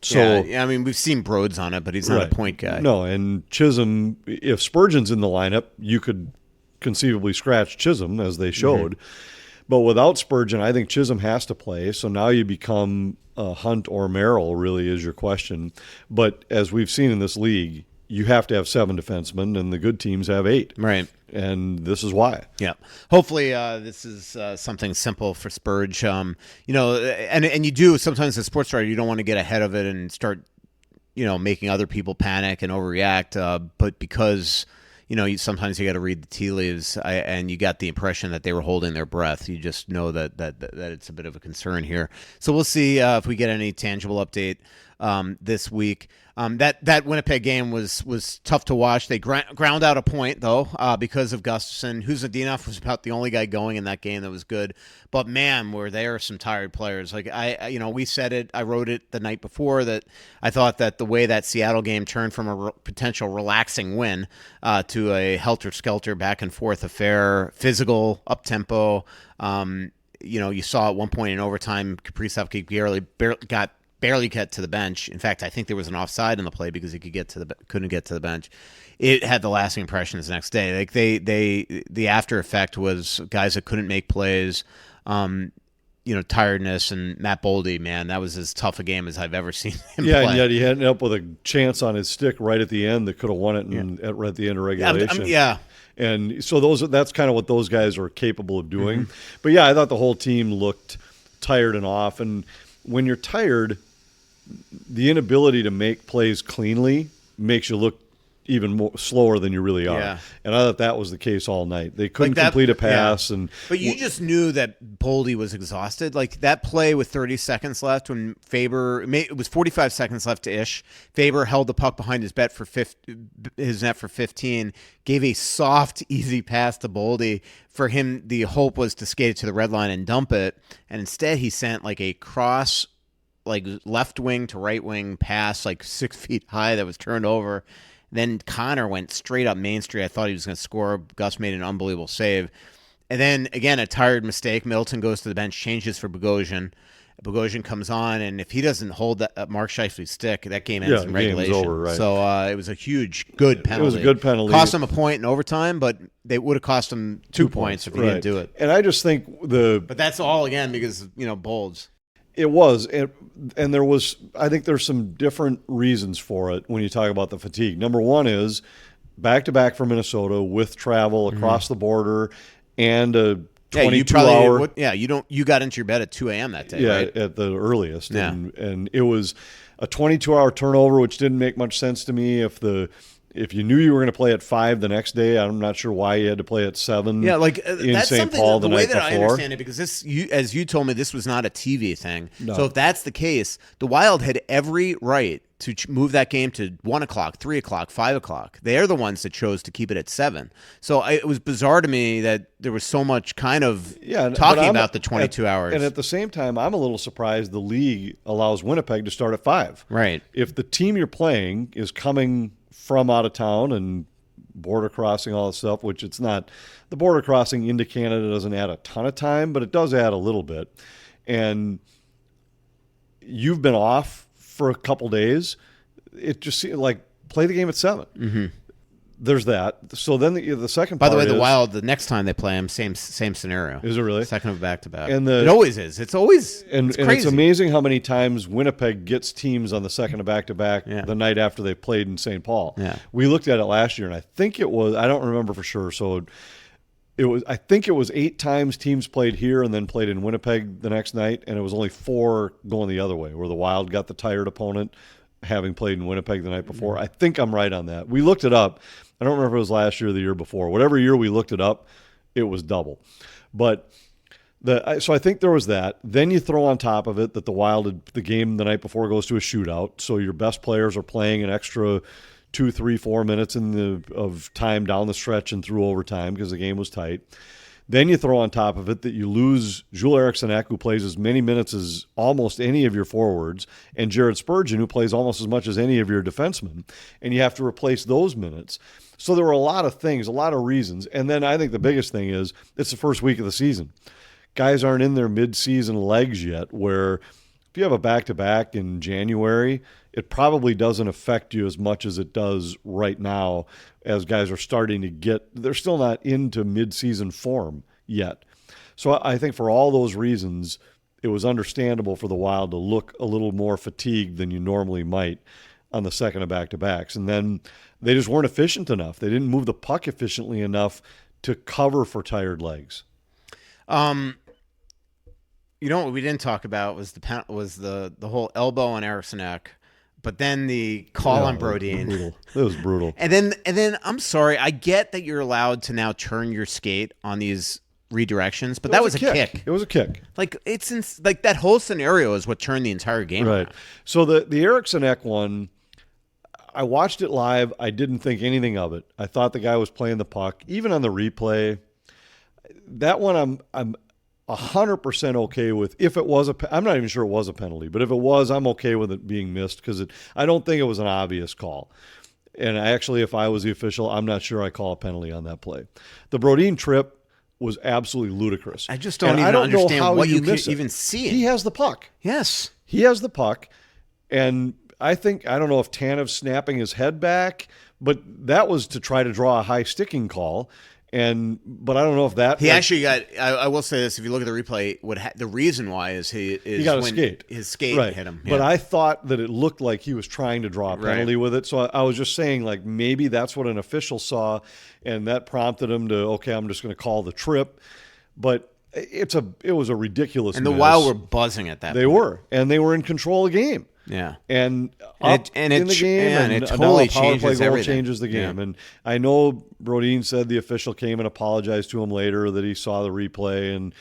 So, yeah, I mean, we've seen Broads on it, but he's not a point guy. No, and Chisholm, if Spurgeon's in the lineup, you could conceivably scratch Chisholm, as they showed. Mm-hmm. But without Spurgeon, I think Chisholm has to play. So now you become Hunt or Merrill, really, is your question. But as we've seen in this league, you have to have 7 defensemen, and the good teams have 8. Right. And this is why. Yeah. Hopefully this is something simple for Spurge. And you do sometimes as a sports writer, you don't want to get ahead of it and start, making other people panic and overreact. But because, sometimes you got to read the tea leaves and you got the impression that they were holding their breath. You just know that it's a bit of a concern here. So we'll see if we get any tangible update this week. That Winnipeg game was tough to watch. They ground out a point though because of Gustavsson. Huzadinov was about the only guy going in that game that was good. But man, were there some tired players. Like we said it. I wrote it the night before that I thought that the way that Seattle game turned from a potential relaxing win to a helter-skelter back and forth affair, physical, up tempo. You saw at one point in overtime, Kaprizov barely get to the bench. In fact, I think there was an offside in the play because he couldn't get to the bench. It had the lasting impressions the next day. Like the after effect was guys that couldn't make plays, tiredness, and Matt Boldy, man, that was as tough a game as I've ever seen him play. And yet he ended up with a chance on his stick right at the end that could have won it right at the end of regulation. And so that's kind of what those guys are capable of doing. Mm-hmm. But yeah, I thought the whole team looked tired and off. And when you're tired, the inability to make plays cleanly makes you look even more slower than you really are. Yeah. And I thought that was the case all night. They couldn't complete a pass. Yeah. But you just knew that Boldy was exhausted. Like that play with 30 seconds left when it was 45 seconds left to ish. Faber held the puck behind his net for 15, gave a soft, easy pass to Boldy. For him, the hope was to skate it to the red line and dump it. And instead he sent like a cross, like left wing to right wing pass, like 6 feet high that was turned over. Then Connor went straight up Main Street. I thought he was going to score. Gus made an unbelievable save. And then, again, a tired mistake. Middleton goes to the bench, changes for Bogosian. Bogosian comes on, and if he doesn't hold that Mark Scheifele's stick, that game ends in regulation. Game's over, right. So it was a good penalty. It was a good penalty. Cost him a point in overtime, but they would have cost him 2 points if he didn't do it. And I just think But that's all, again, because, Bolds. It was, and there was. I think there's some different reasons for it when you talk about the fatigue. Number one is back-to-back for Minnesota with travel across the border and a 22-hour. You got into your bed at 2 a.m. that day, right? At the earliest. Yeah. And it was a 22-hour turnover, which didn't make much sense to me. If you knew you were going to play at 5 the next day, I'm not sure why you had to play at 7. Yeah, like in that's St. something. Paul The the way night that I before. understand it, because as you told me, this was not a TV thing. No. So if that's the case, the Wild had every right to move that game to 1 o'clock, 3 o'clock, 5 o'clock. They are the ones that chose to keep it at 7. So it was bizarre to me that there was so much kind of talking about the 22 hours. And at the same time, I'm a little surprised the league allows Winnipeg to start at 5. Right. If the team you're playing is coming from out of town and border crossing, all that stuff, which it's not. The border crossing into Canada doesn't add a ton of time, but it does add a little bit. And you've been off for a couple days. It just seems like play the game at 7. Mm-hmm. There's that. So then the second By part the way, is, the Wild, the next time they play them, same scenario. Is it really? Second of back-to-back. And it always is. It's always and it's crazy. And it's amazing how many times Winnipeg gets teams on the second of back-to-back the night after they played in St. Paul. Yeah. We looked at it last year, and I think it was, I don't remember for sure, so I think it was 8 times teams played here and then played in Winnipeg the next night, and it was only 4 going the other way, where the Wild got the tired opponent having played in Winnipeg the night before. I think I'm right on that. We looked it up. I don't remember if it was last year or the year before. Whatever year we looked it up, it was double. But so I think there was that. Then you throw on top of it that the game the night before goes to a shootout, so your best players are playing an extra 2, 3, 4 minutes of time down the stretch and through overtime because the game was tight. Then you throw on top of it that you lose Jules Eriksson, who plays as many minutes as almost any of your forwards, and Jared Spurgeon, who plays almost as much as any of your defensemen, and you have to replace those minutes. So there were a lot of things, a lot of reasons. And then I think the biggest thing is it's the first week of the season. Guys aren't in their mid-season legs yet, where if you have a back-to-back in January, it probably doesn't affect you as much as it does right now as guys are starting to they're still not into mid-season form yet. So I think for all those reasons, it was understandable for the Wild to look a little more fatigued than you normally might on the second of back-to-backs. And then they just weren't efficient enough. They didn't move the puck efficiently enough to cover for tired legs. What we didn't talk about was the whole elbow on Eriksson, but then the call on Brodin. It was brutal. And then I'm sorry, I get that you're allowed to now turn your skate on these redirections, but that was a kick. It was a kick. Like like that whole scenario is what turned the entire game around. So the Eriksson one, I watched it live. I didn't think anything of it. I thought the guy was playing the puck. Even on the replay, that one I'm 100% okay with. If it was I'm not even sure it was a penalty, but if it was, I'm okay with it being missed because I don't think it was an obvious call. And actually, if I was the official, I'm not sure I call a penalty on that play. The Brodin trip was absolutely ludicrous. I just don't even understand what you could even see it. He has the puck. Yes. He has the puck, and I don't know if Tanev's snapping his head back, but that was to try to draw a high sticking call. But I don't know if that actually got. I will say this: if you look at the replay, the reason why is he got a skate. His skate right. hit him. Yeah. But I thought that it looked like he was trying to draw a penalty with it. So I was just saying, like, maybe that's what an official saw, and that prompted him to, okay, I'm just going to call the trip. But it was a ridiculous. And the miss. Wild were buzzing at that. They were, and they were in control of the game. Yeah, and in the game, and it totally changes everything. Changes the game. Yeah. And I know Brodin said the official came and apologized to him later that he saw the replay,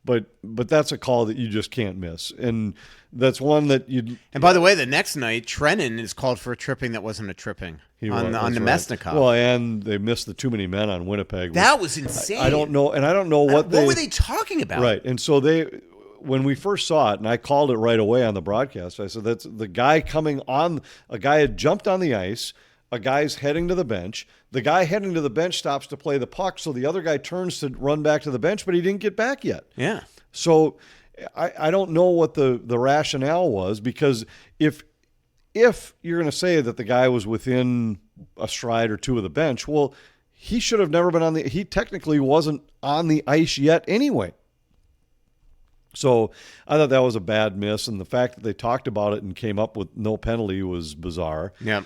but that's a call that you just can't miss, and that's one that you. And by the way, the next night, Trennan is called for a tripping that wasn't a tripping on the Mesnikov. Well, and they missed the too many men on Winnipeg. That was insane. I don't know, what were they talking about? Right, and so when we first saw it, and I called it right away on the broadcast, I said, that's the guy coming on. A guy had jumped on the ice. A guy's heading to the bench. The guy heading to the bench stops to play the puck, so the other guy turns to run back to the bench, but he didn't get back yet. Yeah. So I don't know what the rationale was, because if you're going to say that the guy was within a stride or two of the bench, well, he should have never been he technically wasn't on the ice yet anyway. So I thought that was a bad miss, and the fact that they talked about it and came up with no penalty was bizarre. Yeah.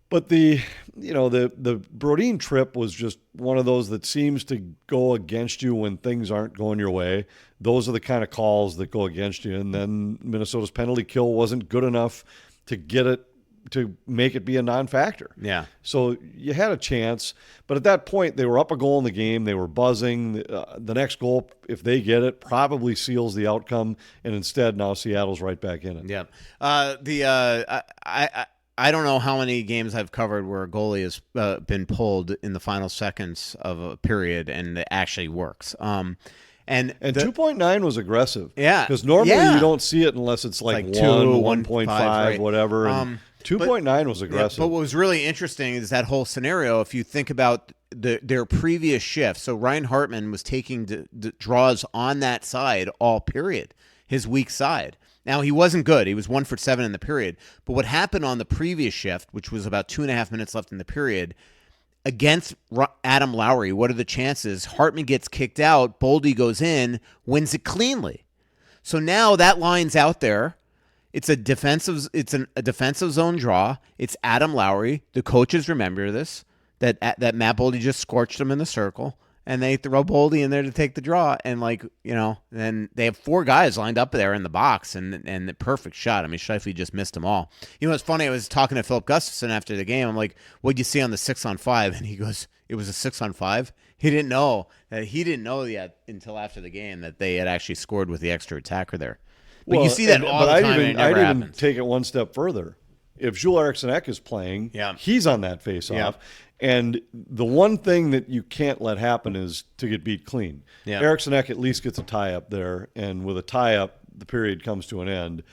But the Brodin trip was just one of those that seems to go against you when things aren't going your way. Those are the kind of calls that go against you, and then Minnesota's penalty kill wasn't good enough to get it to make it be a non-factor. Yeah. So you had a chance, but at that point they were up a goal in the game. They were buzzing. The next goal, if they get it, probably seals the outcome, and instead now Seattle's right back in it. Yeah. I don't know how many games I've covered where a goalie has been pulled in the final seconds of a period and it actually works. And 2.9 was aggressive. Yeah. Because normally you don't see it unless it's like 1, 1.5, right. whatever. And 2.9 was aggressive. But what was really interesting is that whole scenario, if you think about their previous shift. So Ryan Hartman was taking the draws on that side all period, his weak side. Now, he wasn't good. He was 1 for 7 in the period. But what happened on the previous shift, which was about 2.5 minutes left in the period, against Adam Lowry, what are the chances? Hartman gets kicked out. Boldy goes in, wins it cleanly. So now that line's out there. It's a defensive zone draw. It's Adam Lowry. The coaches remember this, that Matt Boldy just scorched him in the circle. And they throw Boldy in there to take the draw, and then they have 4 guys lined up there in the box, and the perfect shot. I mean, Scheifele just missed them all. You know what's funny? I was talking to Filip Gustavsson after the game. I'm like, "What'd you see on the 6-on-5?" And he goes, "It was a 6-on-5." He didn't know yet until after the game that they had actually scored with the extra attacker there. But you see that all the time. I'd even take it one step further. If Jules Eriksson is playing, he's on that face-off. Yeah. And the one thing that you can't let happen is to get beat clean. Yeah. Eriksson at least gets a tie-up there, and with a tie-up, the period comes to an end,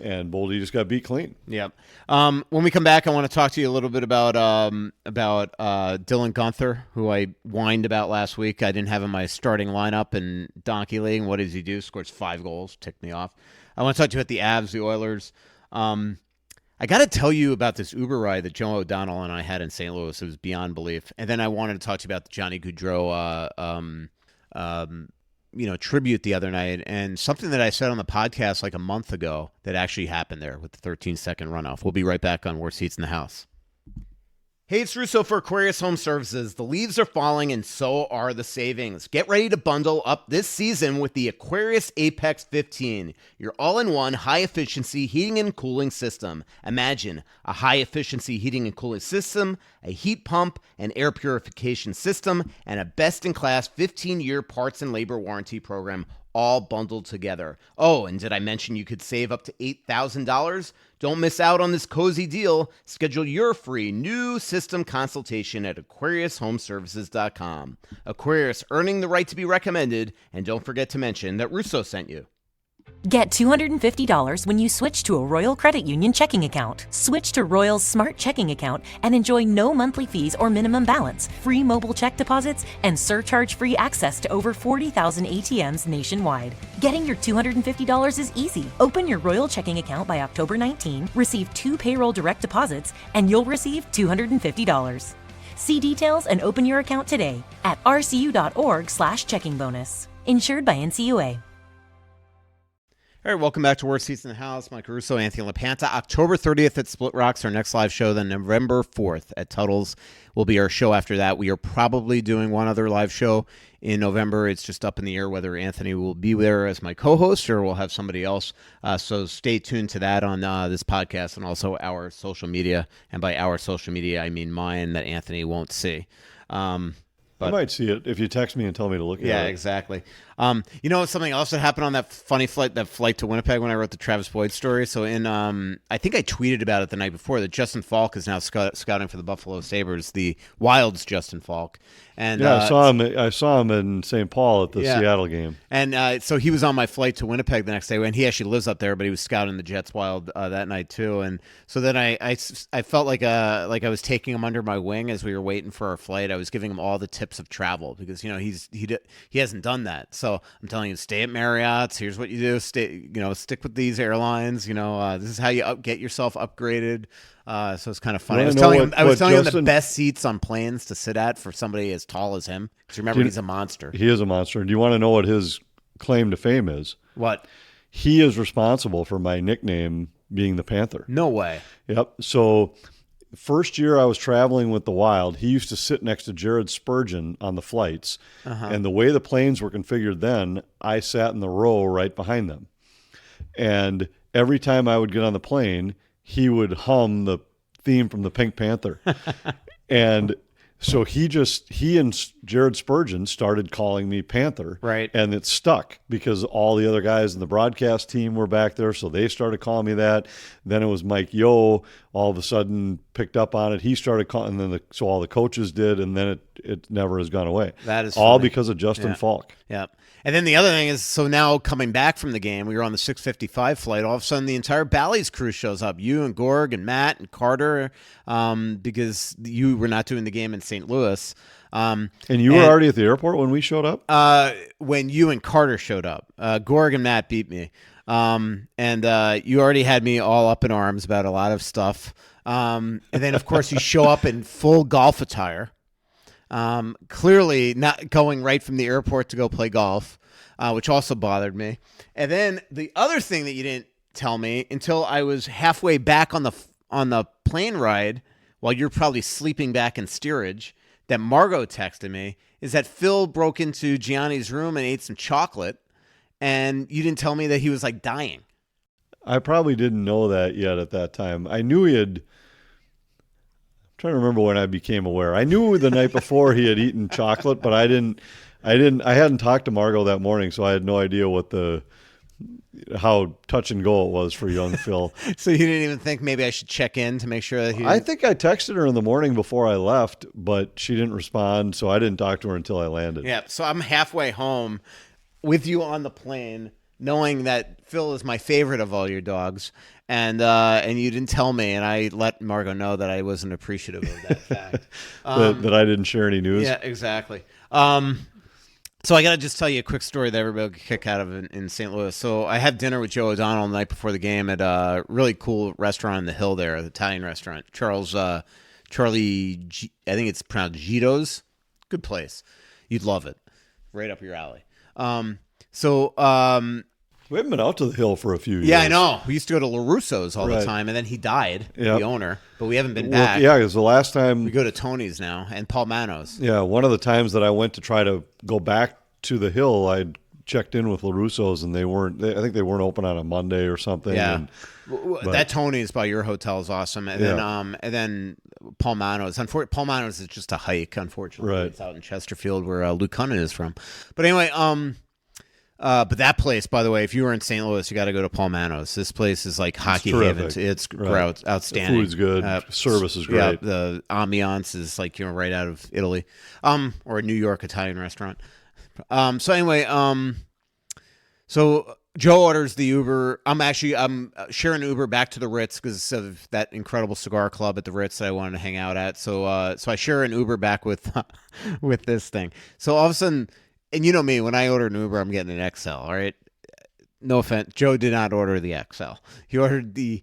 and Boldy just got beat clean. Yeah. When we come back, I want to talk to you a little bit about Dylan Guenther, who I whined about last week. I didn't have in my starting lineup in Donkey League. What does he do? Scores 5 goals. Ticked me off. I want to talk to you about the Avs, the Oilers. I got to tell you about this Uber ride that Joe O'Donnell and I had in St. Louis. It was beyond belief. And then I wanted to talk to you about the Johnny Gaudreau, tribute the other night, and something that I said on the podcast like a month ago that actually happened there with the 13-second runoff. We'll be right back on Worst Seats in the House. Hey, it's Russo for Aquarius Home Services. The leaves are falling and so are the savings. Get ready to bundle up this season with the Aquarius Apex 15, your all-in-one high-efficiency heating and cooling system. Imagine a high-efficiency heating and cooling system, a heat pump, an air purification system, and a best-in-class 15-year parts and labor warranty program, all bundled together. Oh, and did I mention you could save up to $8,000? Don't miss out on this cozy deal. Schedule your free new system consultation at AquariusHomeservices.com. Aquarius, earning the right to be recommended, and don't forget to mention that Russo sent you. Get $250 when you switch to a Royal Credit Union checking account. Switch to Royal's Smart Checking account and enjoy no monthly fees or minimum balance, free mobile check deposits, and surcharge-free access to over 40,000 ATMs nationwide. Getting your $250 is easy. Open your Royal checking account by October 19, receive 2 payroll direct deposits, and you'll receive $250. See details and open your account today at rcu.org/checking bonus. Insured by NCUA. All right, welcome back to Worst Seats in the House. Mike Russo, Anthony LaPanta. October 30th at SplitRock's our next live show. Then November 4th at Tuttle's will be our show after that. We are probably doing one other live show in November. It's just up in the air whether Anthony will be there as my co-host or we'll have somebody else. So stay tuned to that on this podcast and also our social media. And by our social media, I mean mine that Anthony won't see. I might see it if you text me and tell me to look at it. Yeah, exactly. You know, something else that happened on that funny flight, that flight to Winnipeg when I wrote the Travis Boyd story. So I think I tweeted about it the night before that Justin Falk is now scouting for the Buffalo Sabres, the Wild's Justin Falk. And yeah, I saw him in St. Paul at the Seattle game. And so he was on my flight to Winnipeg the next day, and he actually lives up there, but he was scouting the Jets Wild that night too. And so then I felt like I was taking him under my wing as we were waiting for our flight. I was giving him all the tips of travel because he hasn't done that. So I'm telling you, stay at Marriott's. Here's what you do: stick with these airlines. This is how you get yourself upgraded. So it's kind of funny. I was telling him the best seats on planes to sit at for somebody as tall as him. Because remember, he's a monster. He is a monster. Do you want to know what his claim to fame is? What? He is responsible for my nickname being the Panther. No way. Yep. So first year I was traveling with the Wild, he used to sit next to Jared Spurgeon on the flights. And the way the planes were configured then, I sat in the row right behind them. And every time I would get on the plane, he would hum the theme from the Pink Panther. And so he and Jared Spurgeon started calling me Panther. Right. And it stuck because all the other guys in the broadcast team were back there, so they started calling me that. Then it was Mike Yo all of a sudden picked up on it. He started calling, and then so all the coaches did, and then it never has gone away. That is all funny. because of Justin Falk. Yeah. And then the other thing is, so now coming back from the game, we were on the 6:55 flight. All of a sudden, the entire Bally's crew shows up. You and Gorg and Matt and Carter, because you were not doing the game in St. Louis. And you were already at the airport when we showed up? When you and Carter showed up. Gorg and Matt beat me. And you already had me all up in arms about a lot of stuff. And then, of course, you show up in full golf attire. Clearly not going right from the airport to go play golf, which also bothered me. And then the other thing that you didn't tell me until I was halfway back on the plane ride, while you're probably sleeping back in steerage, that Margot texted me, is that Phil broke into Gianni's room and ate some chocolate, and you didn't tell me that he was like dying. I probably didn't know that yet at that time. I knew he had. Trying to remember when I became aware. I knew the night before he had eaten chocolate, but I hadn't talked to Margot that morning, so I had no idea how touch and go it was for young Phil. So you didn't even think maybe I should check in to make sure that he I think I texted her in the morning before I left, but she didn't respond, so I didn't talk to her until I landed. Yeah, so I'm halfway home with you on the plane, knowing that Phil is my favorite of all your dogs. And you didn't tell me, and I let Margot know that I wasn't appreciative of that fact. That I didn't share any news? Yeah, exactly. So I got to just tell you a quick story that everybody will get a kick out of in St. Louis. So I had dinner with Joe O'Donnell the night before the game at a really cool restaurant on the hill there, the Italian restaurant. Charlie, I think it's pronounced Gito's. Good place. You'd love it. Right up your alley. We haven't been out to the hill for a few years. Yeah, I know. We used to go to LaRusso's all the time, and then he died, the owner, but we haven't been back. Yeah, because the last time... We go to Tony's now, and Paul Manos. Yeah, one of the times that I went to try to go back to the hill, I checked in with LaRusso's, and I think they weren't open on a Monday or something. Yeah. That Tony's by your hotel is awesome. And then Paul Manos. Paul Manos is just a hike, unfortunately. Right. It's out in Chesterfield where Luke Cunnan is from. But anyway... But that place, by the way, if you were in St. Louis, you got to go to Paul Mano's. This place is like hockey haven. It's outstanding. The food's good. Service is great. Yeah, the ambiance is like right out of Italy, or a New York Italian restaurant. So anyway, so Joe orders the Uber. I'm sharing Uber back to the Ritz because of that incredible cigar club at the Ritz that I wanted to hang out at. So I share an Uber back with with this thing. So all of a sudden. And you know me, when I order an Uber, I'm getting an XL, all right? No offense. Joe did not order the XL. He ordered the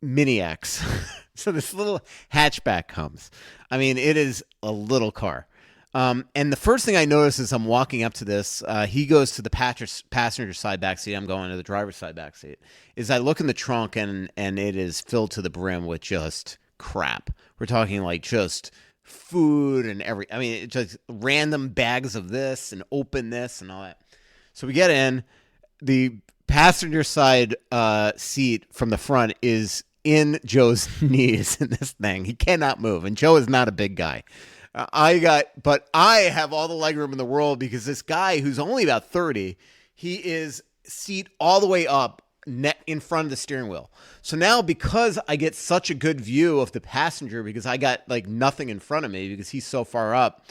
Mini X. So this little hatchback comes. I mean, it is a little car. And the first thing I notice as I'm walking up to this, he goes to the passenger side back seat. I'm going to the driver's side back seat. Is I look in the trunk, and it is filled to the brim with just crap. We're talking like just food and it's just random bags of this and open this and all that. So we get in. The passenger side seat from the front is in Joe's knees in this thing. He cannot move, and Joe is not a big guy. But I have all the legroom in the world because this guy who's only about 30, he is seat all the way up in front of the steering wheel. So now because I get such a good view of the passenger because I got like nothing in front of me because he's so far up.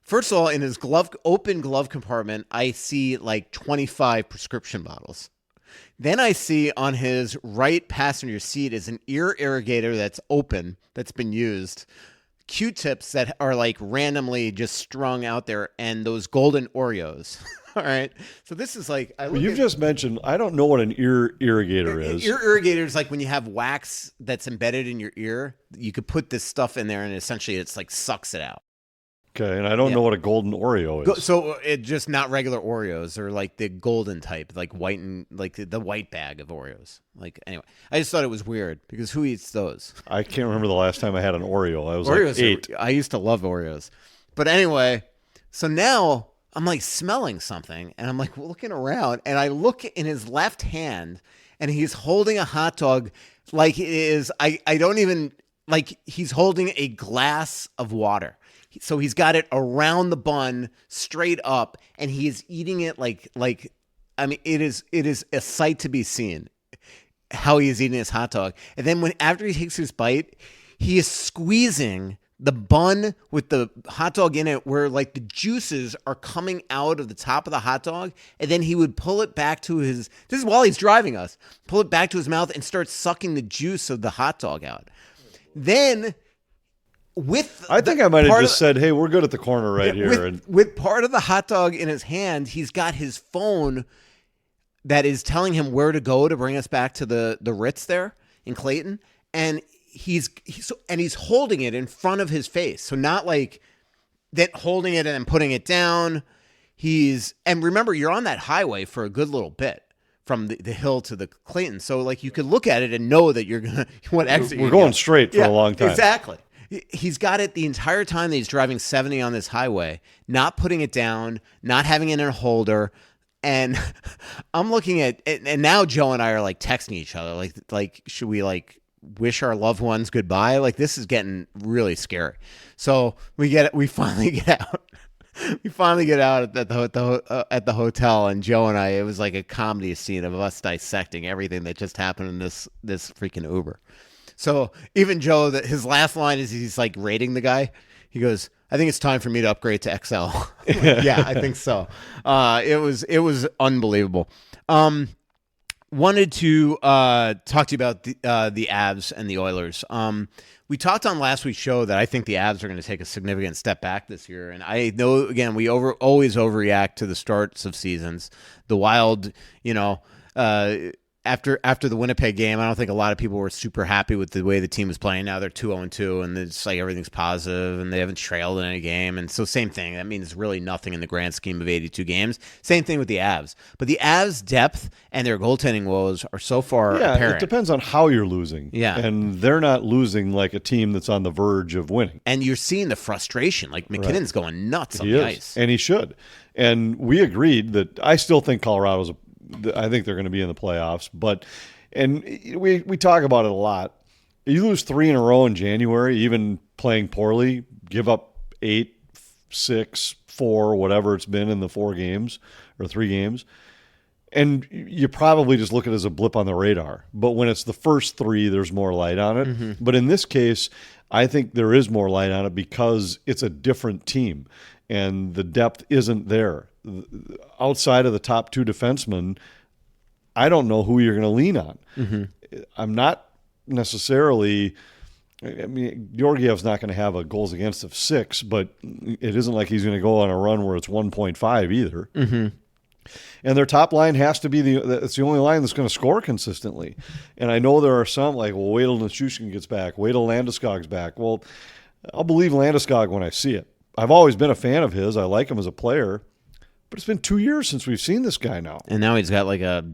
First of all, in his open glove compartment, I see like 25 prescription bottles. Then I see on his right passenger seat is an ear irrigator that's open, that's been used, Q-tips that are like randomly just strung out there, and those golden Oreos. All right. So this is like... You've just mentioned, I don't know what an ear irrigator is. Ear irrigator is like when you have wax that's embedded in your ear, you could put this stuff in there and essentially it's like sucks it out. Okay, and I don't know what a golden Oreo is. So it just not regular Oreos, or like the golden type, like white and like the white bag of Oreos. Like anyway, I just thought it was weird because who eats those? I can't remember the last time I had an Oreo. I was Oreos like 8. I used to love Oreos, but anyway, so now I'm like smelling something, and I'm like looking around, and I look in his left hand, and he's holding a hot dog, like it is. I don't even like he's holding a glass of water. So he's got it around the bun, straight up, and he is eating it like I mean, it is a sight to be seen how he is eating his hot dog. And then after he takes his bite, he is squeezing the bun with the hot dog in it, where like the juices are coming out of the top of the hot dog, and then he would pull it back to this is while he's driving us, pull it back to his mouth and start sucking the juice of the hot dog out. Then. I think I might have just said, hey, we're good at the corner right here. With part of the hot dog in his hand, he's got his phone that is telling him where to go to bring us back to the Ritz there in Clayton. And he's holding it in front of his face. So not like that holding it and then putting it down. And remember, you're on that highway for a good little bit from the hill to the Clayton. So like you could look at it and know that you're going to, what exit we're going straight for a long time. Exactly. He's got it the entire time that he's driving 70 on this highway, not putting it down, not having it in a holder. And I'm looking at it, and now Joe and I are like texting each other, like should we like wish our loved ones goodbye? Like this is getting really scary. So we finally get out. We finally get out at the hotel, and Joe and I, it was like a comedy scene of us dissecting everything that just happened in this freaking Uber. So even Joe, his last line is he's like rating the guy. He goes, I think it's time for me to upgrade to XL. Like, yeah, I think so. It was unbelievable. Wanted to talk to you about the Avs and the Oilers. We talked on last week's show that I think the Avs are going to take a significant step back this year. And I know, again, we always overreact to the starts of seasons. The Wild, after the Winnipeg game, I don't think a lot of people were super happy with the way the team was playing. Now they're 2-2, and it's like everything's positive, and they haven't trailed in any game. And so same thing. That means really nothing in the grand scheme of 82 games. Same thing with the Avs. But the Avs' depth and their goaltending woes are so far apparent. It depends on how you're losing. Yeah. And they're not losing like a team that's on the verge of winning. And you're seeing the frustration. Like McKinnon's going nuts on the ice. And he should. And we agreed that I still think Colorado's I think they're going to be in the playoffs, and we talk about it a lot. You lose 3 in a row in January, even playing poorly, give up 8 6-4, whatever it's been in the 4 games or 3 games. And you probably just look at it as a blip on the radar. But when it's the first 3, there's more light on it. But in this case, I think there is more light on it because it's a different team and the depth isn't there. Outside of the top 2 defensemen, I don't know who you're going to lean on. I'm not necessarily – I mean, Georgiev's not going to have a goals against of 6, but it isn't like he's going to go on a run where it's 1.5 either. And their top line has to be it's the only line that's going to score consistently. And I know there are some like, well, wait till Nichushkin gets back. Wait till Landeskog's back. Well, I'll believe Landeskog when I see it. I've always been a fan of his. I like him as a player. But it's been 2 years since we've seen this guy now. And now he's got like a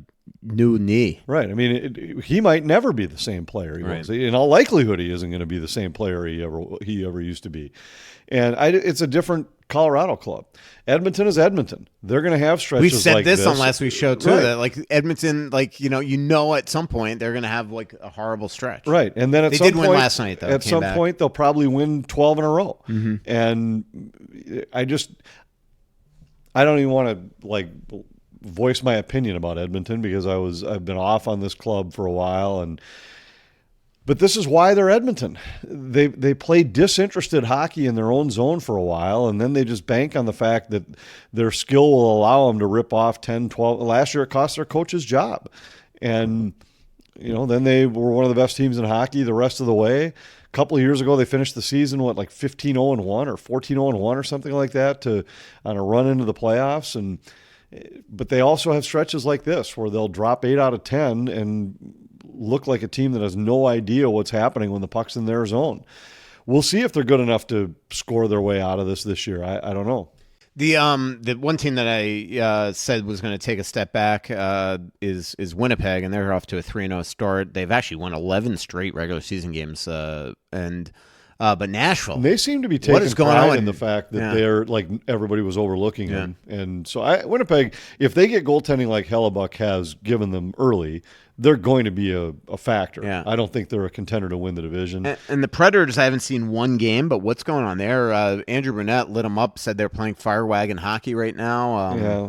new knee. Right. I mean, he might never be the same player he was. In all likelihood, he isn't going to be the same player he ever used to be. And it's a different Colorado club. Edmonton is Edmonton. They're going to have stretches we said like this on last week's show too, right. that like Edmonton, like at some point they're going to have like a horrible stretch. Right, and then they did win last night though. At some point, they'll probably win 12 in a row. And I don't even want to like voice my opinion about Edmonton because I've been off on this club for a while, but this is why they're Edmonton. They play disinterested hockey in their own zone for a while, and then they just bank on the fact that their skill will allow them to rip off 10, 12. Last year it cost their coach his job. And, then they were one of the best teams in hockey the rest of the way. A couple of years ago they finished the season, like 15-0-1 or 14-0-1 or something like that on a run into the playoffs. But they also have stretches like this where they'll drop 8 out of 10 and look like a team that has no idea what's happening when the puck's in their zone. We'll see if they're good enough to score their way out of this year. I don't know. The one team that I said was going to take a step back is Winnipeg, and they're off to a 3-0 start. They've actually won 11 straight regular season games, but Nashville. They seem to be taking pride in the fact that they're like everybody was overlooking them. And so Winnipeg, if they get goaltending like Hellebuck has given them early, they're going to be a factor. Yeah. I don't think they're a contender to win the division. And the Predators, I haven't seen one game, but what's going on there? Andrew Brunette lit them up, said they're playing fire wagon hockey right now.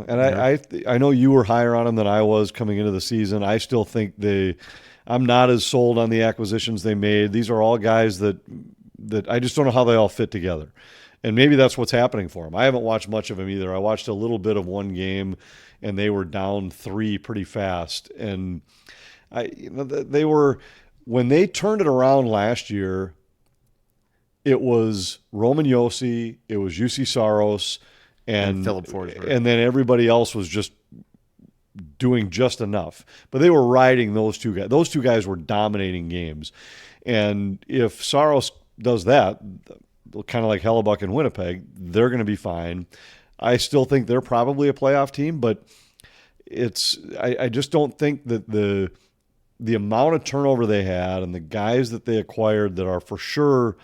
I know you were higher on them than I was coming into the season. I still think I'm not as sold on the acquisitions they made. These are all guys that I just don't know how they all fit together. And maybe that's what's happening for them. I haven't watched much of them either. I watched a little bit of one game, and they were down 3 pretty fast. And they were, when they turned it around last year, it was Roman Josi, it was Juuse Saros, and Philip Forsberg. And then everybody else was just doing just enough. But they were riding those 2 guys. Those 2 guys were dominating games. And if Saros does that, kind of like Hellebuck and Winnipeg, they're going to be fine. I still think they're probably a playoff team, but I just don't think that the amount of turnover they had and the guys that they acquired that are for sure,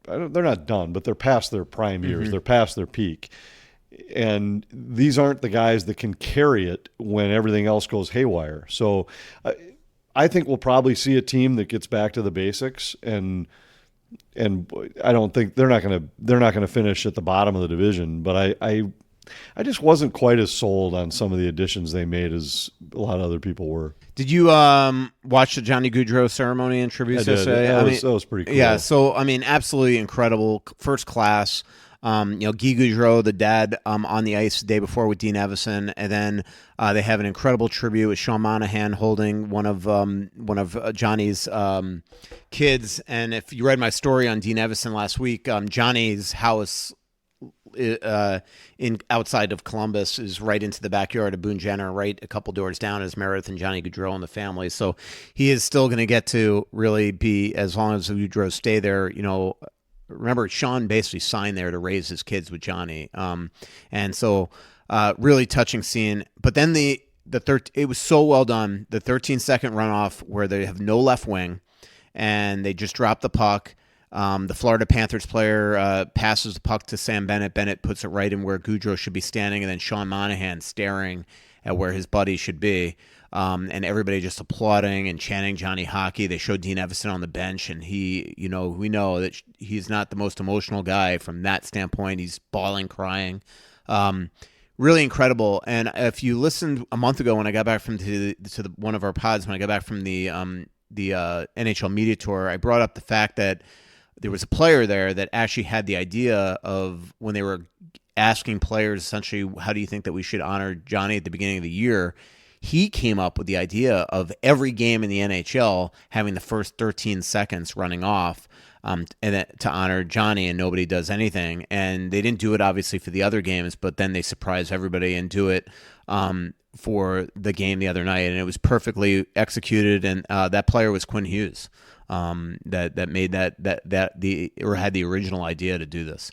they're not done, but they're past their prime years. They're past their peak. And these aren't the guys that can carry it when everything else goes haywire. So I think we'll probably see a team that gets back to the basics, and I don't think they're not going to finish at the bottom of the division. But I just wasn't quite as sold on some of the additions they made as a lot of other people were. Did you watch the Johnny Gaudreau ceremony and tribute yesterday? That was pretty cool. Yeah, so absolutely incredible, first class. Guy Gaudreau, the dad, on the ice the day before with Dean Evison, and then they have an incredible tribute with Sean Monahan holding one of Johnny's kids. And if you read my story on Dean Evison last week, Johnny's house outside of Columbus is right into the backyard of Boone Jenner, right a couple doors down is Meredith and Johnny Gaudreau and the family. So he is still going to get to really be, as long as the Gaudreaus stay there, remember, Sean basically signed there to raise his kids with Johnny. And so really touching scene. But then it was so well done. The 13-second runoff where they have no left wing and they just drop the puck. The Florida Panthers player passes the puck to Sam Bennett. Bennett puts it right in where Gaudreau should be standing, and then Sean Monahan staring at where his buddy should be. and everybody just applauding and chanting Johnny Hockey. They showed Dean Evison on the bench, and we know that he's not the most emotional guy from that standpoint. He's bawling, crying. Really incredible. And if you listened a month ago when I got back from one of our pods, when I got back from the NHL media tour, I brought up the fact that there was a player there that actually had the idea of, when they were asking players essentially, how do you think that we should honor Johnny at the beginning of the year? He came up with the idea of every game in the NHL having the first 13 seconds running off, and to honor Johnny, and nobody does anything. And they didn't do it obviously for the other games, but then they surprise everybody and do it for the game the other night, and it was perfectly executed. And that player was Quinn Hughes, that made had the original idea to do this.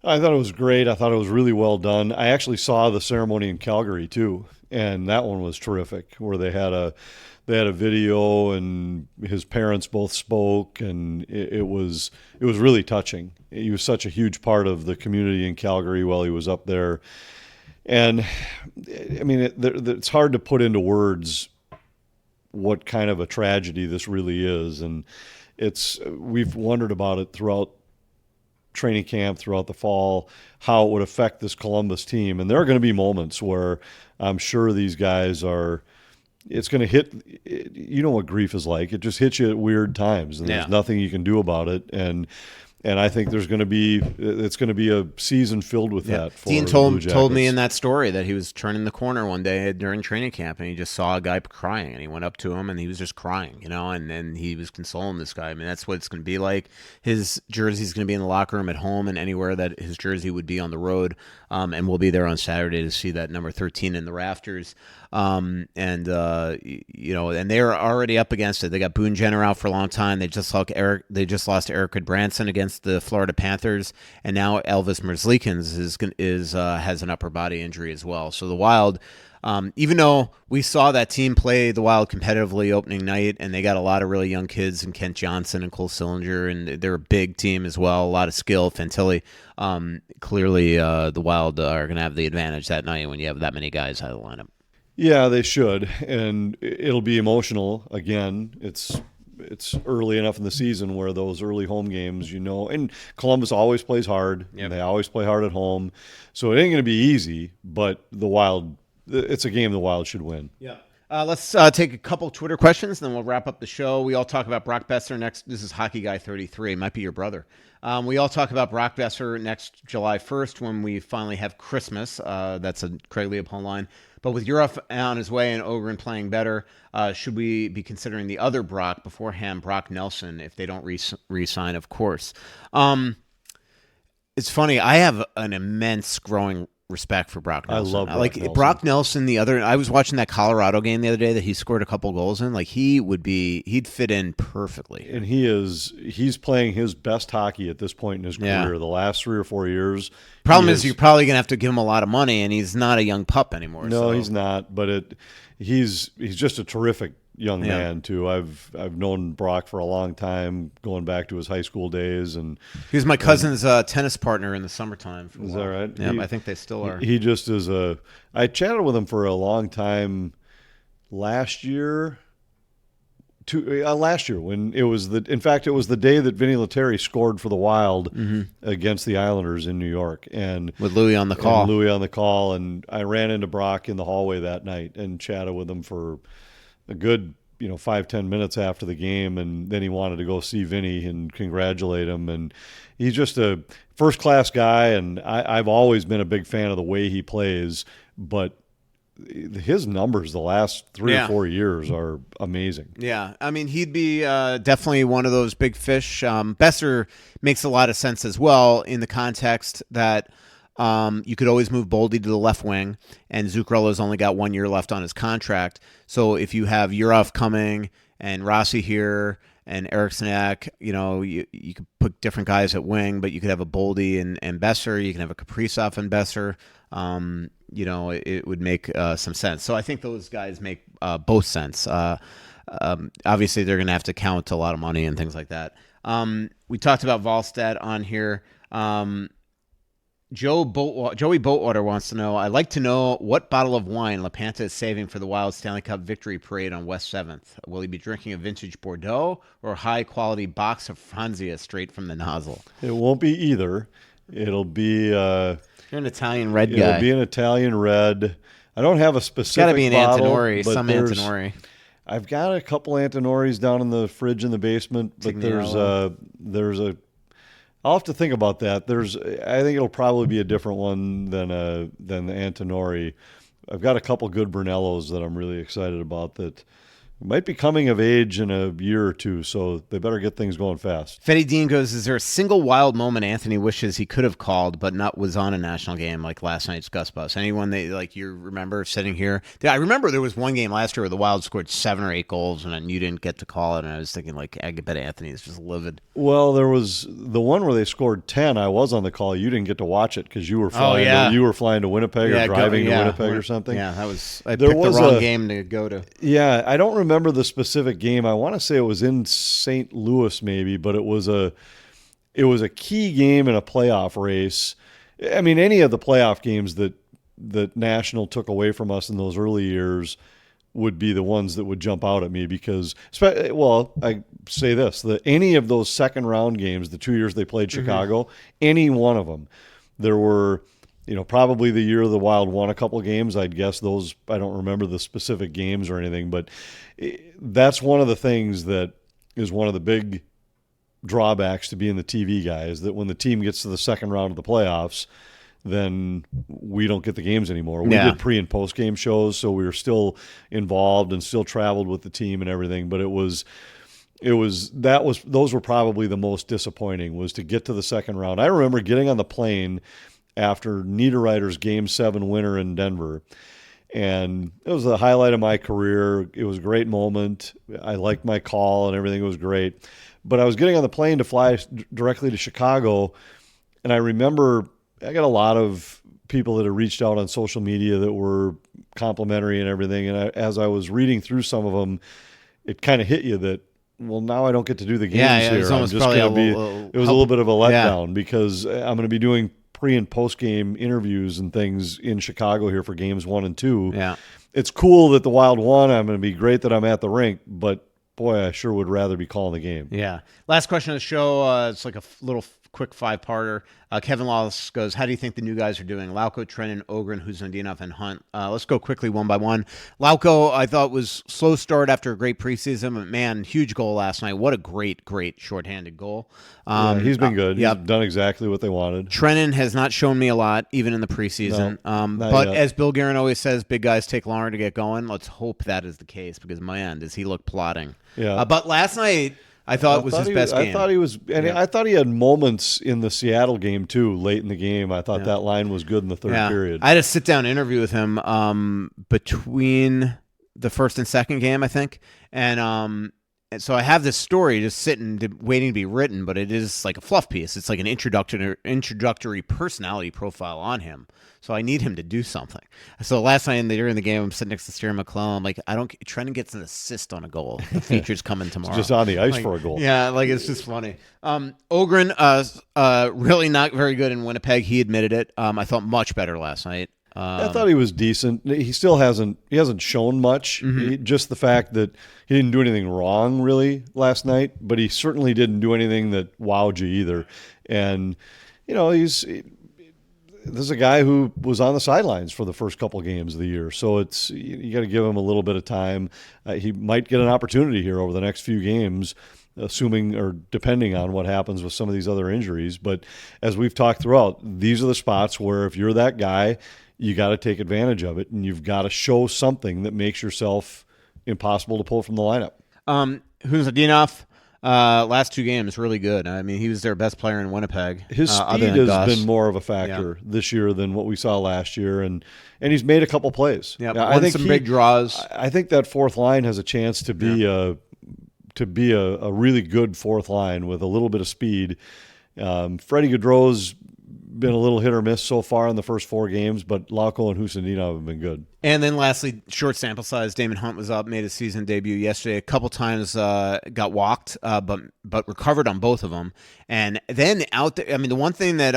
I thought it was great. I thought it was really well done. I actually saw the ceremony in Calgary too, and that one was terrific, where they had a video and his parents both spoke, and it was really touching. He was such a huge part of the community in Calgary while he was up there. And I mean, it's hard to put into words what kind of a tragedy this really is. And we've wondered about it throughout training camp, throughout the fall, how it would affect this Columbus team. And there are going to be moments where I'm sure these guys it's going to hit, you know what grief is like. It just hits you at weird times, and there's nothing you can do about it. And I think it's going to be a season filled with that. For Dean told me in that story that he was turning the corner one day during training camp, and he just saw a guy crying, and he went up to him, and he was just crying, and then he was consoling this guy. I mean, that's what it's going to be like. His jersey's going to be in the locker room, at home, and anywhere that his jersey would be on the road. And we'll be there on Saturday to see that number 13 in the rafters. And they're already up against it. They got Boone Jenner out for a long time. They just lost Eric Goodbranson against the Florida Panthers, and now Elvis Merzlikins has an upper body injury as well. So the Wild, even though we saw that team play the Wild competitively opening night, and they got a lot of really young kids, and Kent Johnson and Cole Sillinger, and they're a big team as well, a lot of skill, Fantilli. Clearly, the Wild are going to have the advantage that night when you have that many guys out of the lineup. Yeah, they should, and it'll be emotional again. It's early enough in the season where those early home games, and Columbus always plays hard. Yep. They always play hard at home, so it ain't going to be easy. But the Wild, it's a game the Wild should win. Yeah. Let's take a couple Twitter questions, and then we'll wrap up the show. We all talk about Brock Besser next. This is Hockey Guy 33. Might be your brother. We all talk about Brock Besser next July 1st when we finally have Christmas. That's a Craig Leopold line. But with Europe on his way and Ogren playing better, should we be considering the other Brock beforehand, Brock Nelson, if they don't re-sign, of course? It's funny. I have an immense growing respect for Brock Nelson. I love Brock Nelson. Brock Nelson. I was watching that Colorado game the other day that he scored a couple goals in. He'd fit in perfectly. And he's playing his best hockey at this point in his career. The last 3 or 4 years. Problem is, you're probably gonna have to give him a lot of money, and he's not a young pup anymore. No, he's not. But he's just a terrific young man too. I've known Brock for a long time, going back to his high school days, and he was my cousin's tennis partner in the summertime. Is that right? Yeah, I think they still are. He just is I chatted with him for a long time last year. Last year when it was the day that Vinny Lettieri scored for the Wild against the Islanders in New York, and with Louis on the call. And I ran into Brock in the hallway that night and chatted with him for a good 5-10 minutes after the game, and then he wanted to go see Vinny and congratulate him. And he's just a first-class guy, and I've always been a big fan of the way he plays, but his numbers the last 3 or 4 years are amazing. Yeah, I mean, he'd be definitely one of those big fish. Besser makes a lot of sense as well in the context that you could always move Boldy to the left wing, and Zuccarello's only got 1 year left on his contract. So if you have Urov coming and Rossi here and Eriksson, you could put different guys at wing, but you could have a Boldy and Besser. You can have a Kaprizov and Besser. It would make some sense. So I think those guys make both sense. Obviously, they're going to have to count a lot of money and things like that. We talked about Wallstedt on here. Joey Boatwater wants to know, I'd like to know what bottle of wine LaPanta is saving for the Wild Stanley Cup victory parade on West 7th. Will he be drinking a vintage Bordeaux or a high-quality box of Franzia straight from the nozzle? It won't be either. It'll be... You're an Italian red guy. It'll be an Italian red. I don't have a specific It's got to be an bottle, Antinori, but some Antinori. I've got a couple Antinoris down in the fridge in the basement, but there's a... I'll have to think about that. I think it'll probably be a different one than the Antinori. I've got a couple good Brunellos that I'm really excited about that might be coming of age in a year or two, so they better get things going fast. Fetty Dean goes, is there a single Wild moment Anthony wishes he could have called but not was on a national game like last night's Gus Bus? Anyone that like you remember sitting here? I remember there was one game last year where the Wild scored 7 or 8 goals and you didn't get to call it, and I was thinking like, I bet Anthony is just livid. Well, there was the one where they scored 10. I was on the call. You didn't get to watch it because you were flying. You were flying to Winnipeg or driving to Winnipeg or something. Yeah, I picked the wrong game to go to. Yeah, I don't remember the specific game. I want to say it was in St. Louis maybe, but it was a key game in a playoff race. I mean, any of the playoff games that National took away from us in those early years would be the ones that would jump out at me because, well, I say this, any of those second round games, the 2 years they played Chicago, any one of them, there were, probably the year the Wild won a couple games. I'd guess those, I don't remember the specific games or anything, but that's one of the things that is one of the big drawbacks to being the TV guy is that when the team gets to the second round of the playoffs, then we don't get the games anymore. We did pre- and post-game shows, so we were still involved and still traveled with the team and everything, but those were probably the most disappointing, was to get to the second round. I remember getting on the plane after Niederreiter's Game 7 winner in Denver, and it was the highlight of my career. It was a great moment. I liked my call and everything was great. But I was getting on the plane to fly directly to Chicago, and I remember I got a lot of people that had reached out on social media that were complimentary and everything, and as I was reading through some of them, it kind of hit you that, well, now I don't get to do the games here. It was a little bit of a letdown because I'm going to be doing pre- and post-game interviews and things in Chicago here for games 1 and 2. Yeah. It's cool that the Wild won. I'm going to be great that I'm at the rink, but boy, I sure would rather be calling the game. Yeah. Last question of the show. It's like a little quick 5-parter. Kevin Lawless goes, how do you think the new guys are doing? Lauko, Trennan, Ogren, Huzandinov, and Hunt. Let's go quickly one by one. Lauko, I thought, was slow start after a great preseason, but man, huge goal last night. What a great shorthanded goal. He's been good. He's done exactly what they wanted. Trennan has not shown me a lot, even in the preseason. But as Bill Guerin always says, big guys take longer to get going. Let's hope that is the case because, man, does he look plodding. Yeah. But last night, I thought it was his best game. I thought he was, and I thought he had moments in the Seattle game too, late in the game. I thought that line was good in the third period. I had a sit-down interview with him between the first and second game, I think, and so I have this story just sitting, waiting to be written, but it is like a fluff piece. It's like an introductory personality profile on him. So I need him to do something. So last night during the game, I'm sitting next to Steer McClellan. I'm like, Trennan gets an assist on a goal. The feature's coming tomorrow. Just on the ice for a goal. Yeah, it's just funny. Ogren, really not very good in Winnipeg. He admitted it. I thought much better last night. I thought he was decent. He still hasn't shown much. Just the fact that he didn't do anything wrong really last night, but he certainly didn't do anything that wowed you either. And this is a guy who was on the sidelines for the first couple of games of the year, so you got to give him a little bit of time. He might get an opportunity here over the next few games, assuming or depending on what happens with some of these other injuries. But as we've talked throughout, these are the spots where if you're that guy, you got to take advantage of it, and you've got to show something that makes yourself impossible to pull from the lineup. Huzandinov, last 2 games, really good. I mean, he was their best player in Winnipeg. His speed has been more of a factor this year than what we saw last year, and he's made a couple plays. Yeah, I think some big draws. I think that fourth line has a chance to be a really good fourth line with a little bit of speed. Freddie Gaudreau's been a little hit or miss so far in the first 4 games, but Lauko and Husadina have been good. And then lastly, short sample size, Damon Hunt was up, made his season debut yesterday. A couple times got walked, but recovered on both of them. And then out there, I mean, the one thing that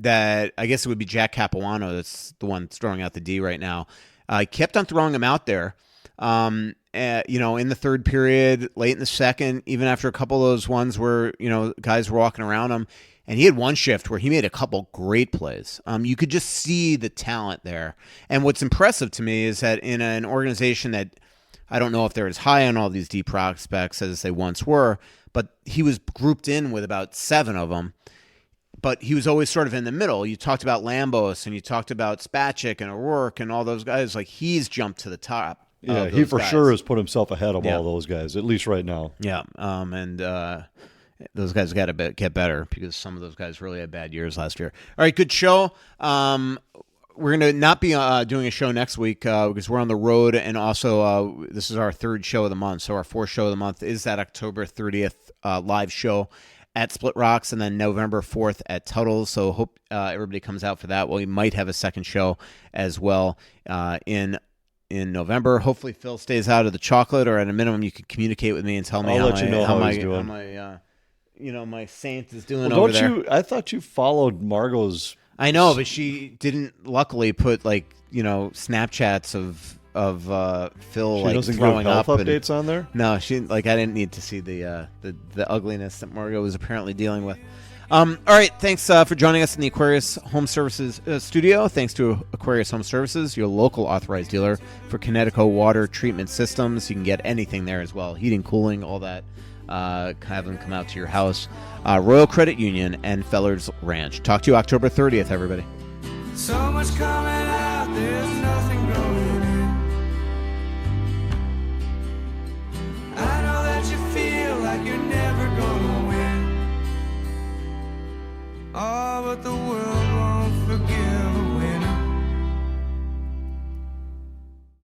that I guess it would be Jack Capuano, that's the one throwing out the D right now, kept on throwing him out there. In the third period, late in the second, even after a couple of those ones where, guys were walking around him. And he had one shift where he made a couple great plays. You could just see the talent there. And what's impressive to me is that in an organization that I don't know if they're as high on all these deep prospects as they once were, but he was grouped in with about 7 of them. But he was always sort of in the middle. You talked about Lambos and you talked about Spacek and O'Rourke and all those guys. Like, he's jumped to the top. Yeah, he for sure has put himself ahead of all those guys, at least right now. Yeah, those guys got to get better because some of those guys really had bad years last year. All right, good show. We're going to not be doing a show next week because we're on the road, and also this is our 3rd show of the month. So our 4th show of the month is that October 30th live show at SplitRocks, and then November 4th at Tuttle's. So hope everybody comes out for that. Well, we might have a second show as well in November. Hopefully Phil stays out of the chocolate, or at a minimum you can communicate with me and tell me how he's doing. My saint is doing over there. I thought you followed Margot's. I know, but she didn't luckily put Snapchats of Phil she doesn't throwing give health up updates on there. No, she I didn't need to see the ugliness that Margot was apparently dealing with. All right, thanks for joining us in the Aquarius Home Services studio. Thanks to Aquarius Home Services, your local authorized dealer for Connecticut water treatment systems. You can get anything there as well, heating, cooling, all that. Have them come out to your house. Royal Credit Union and Feller's Ranch. Talk to you October 30th, everybody. So much coming out, there's nothing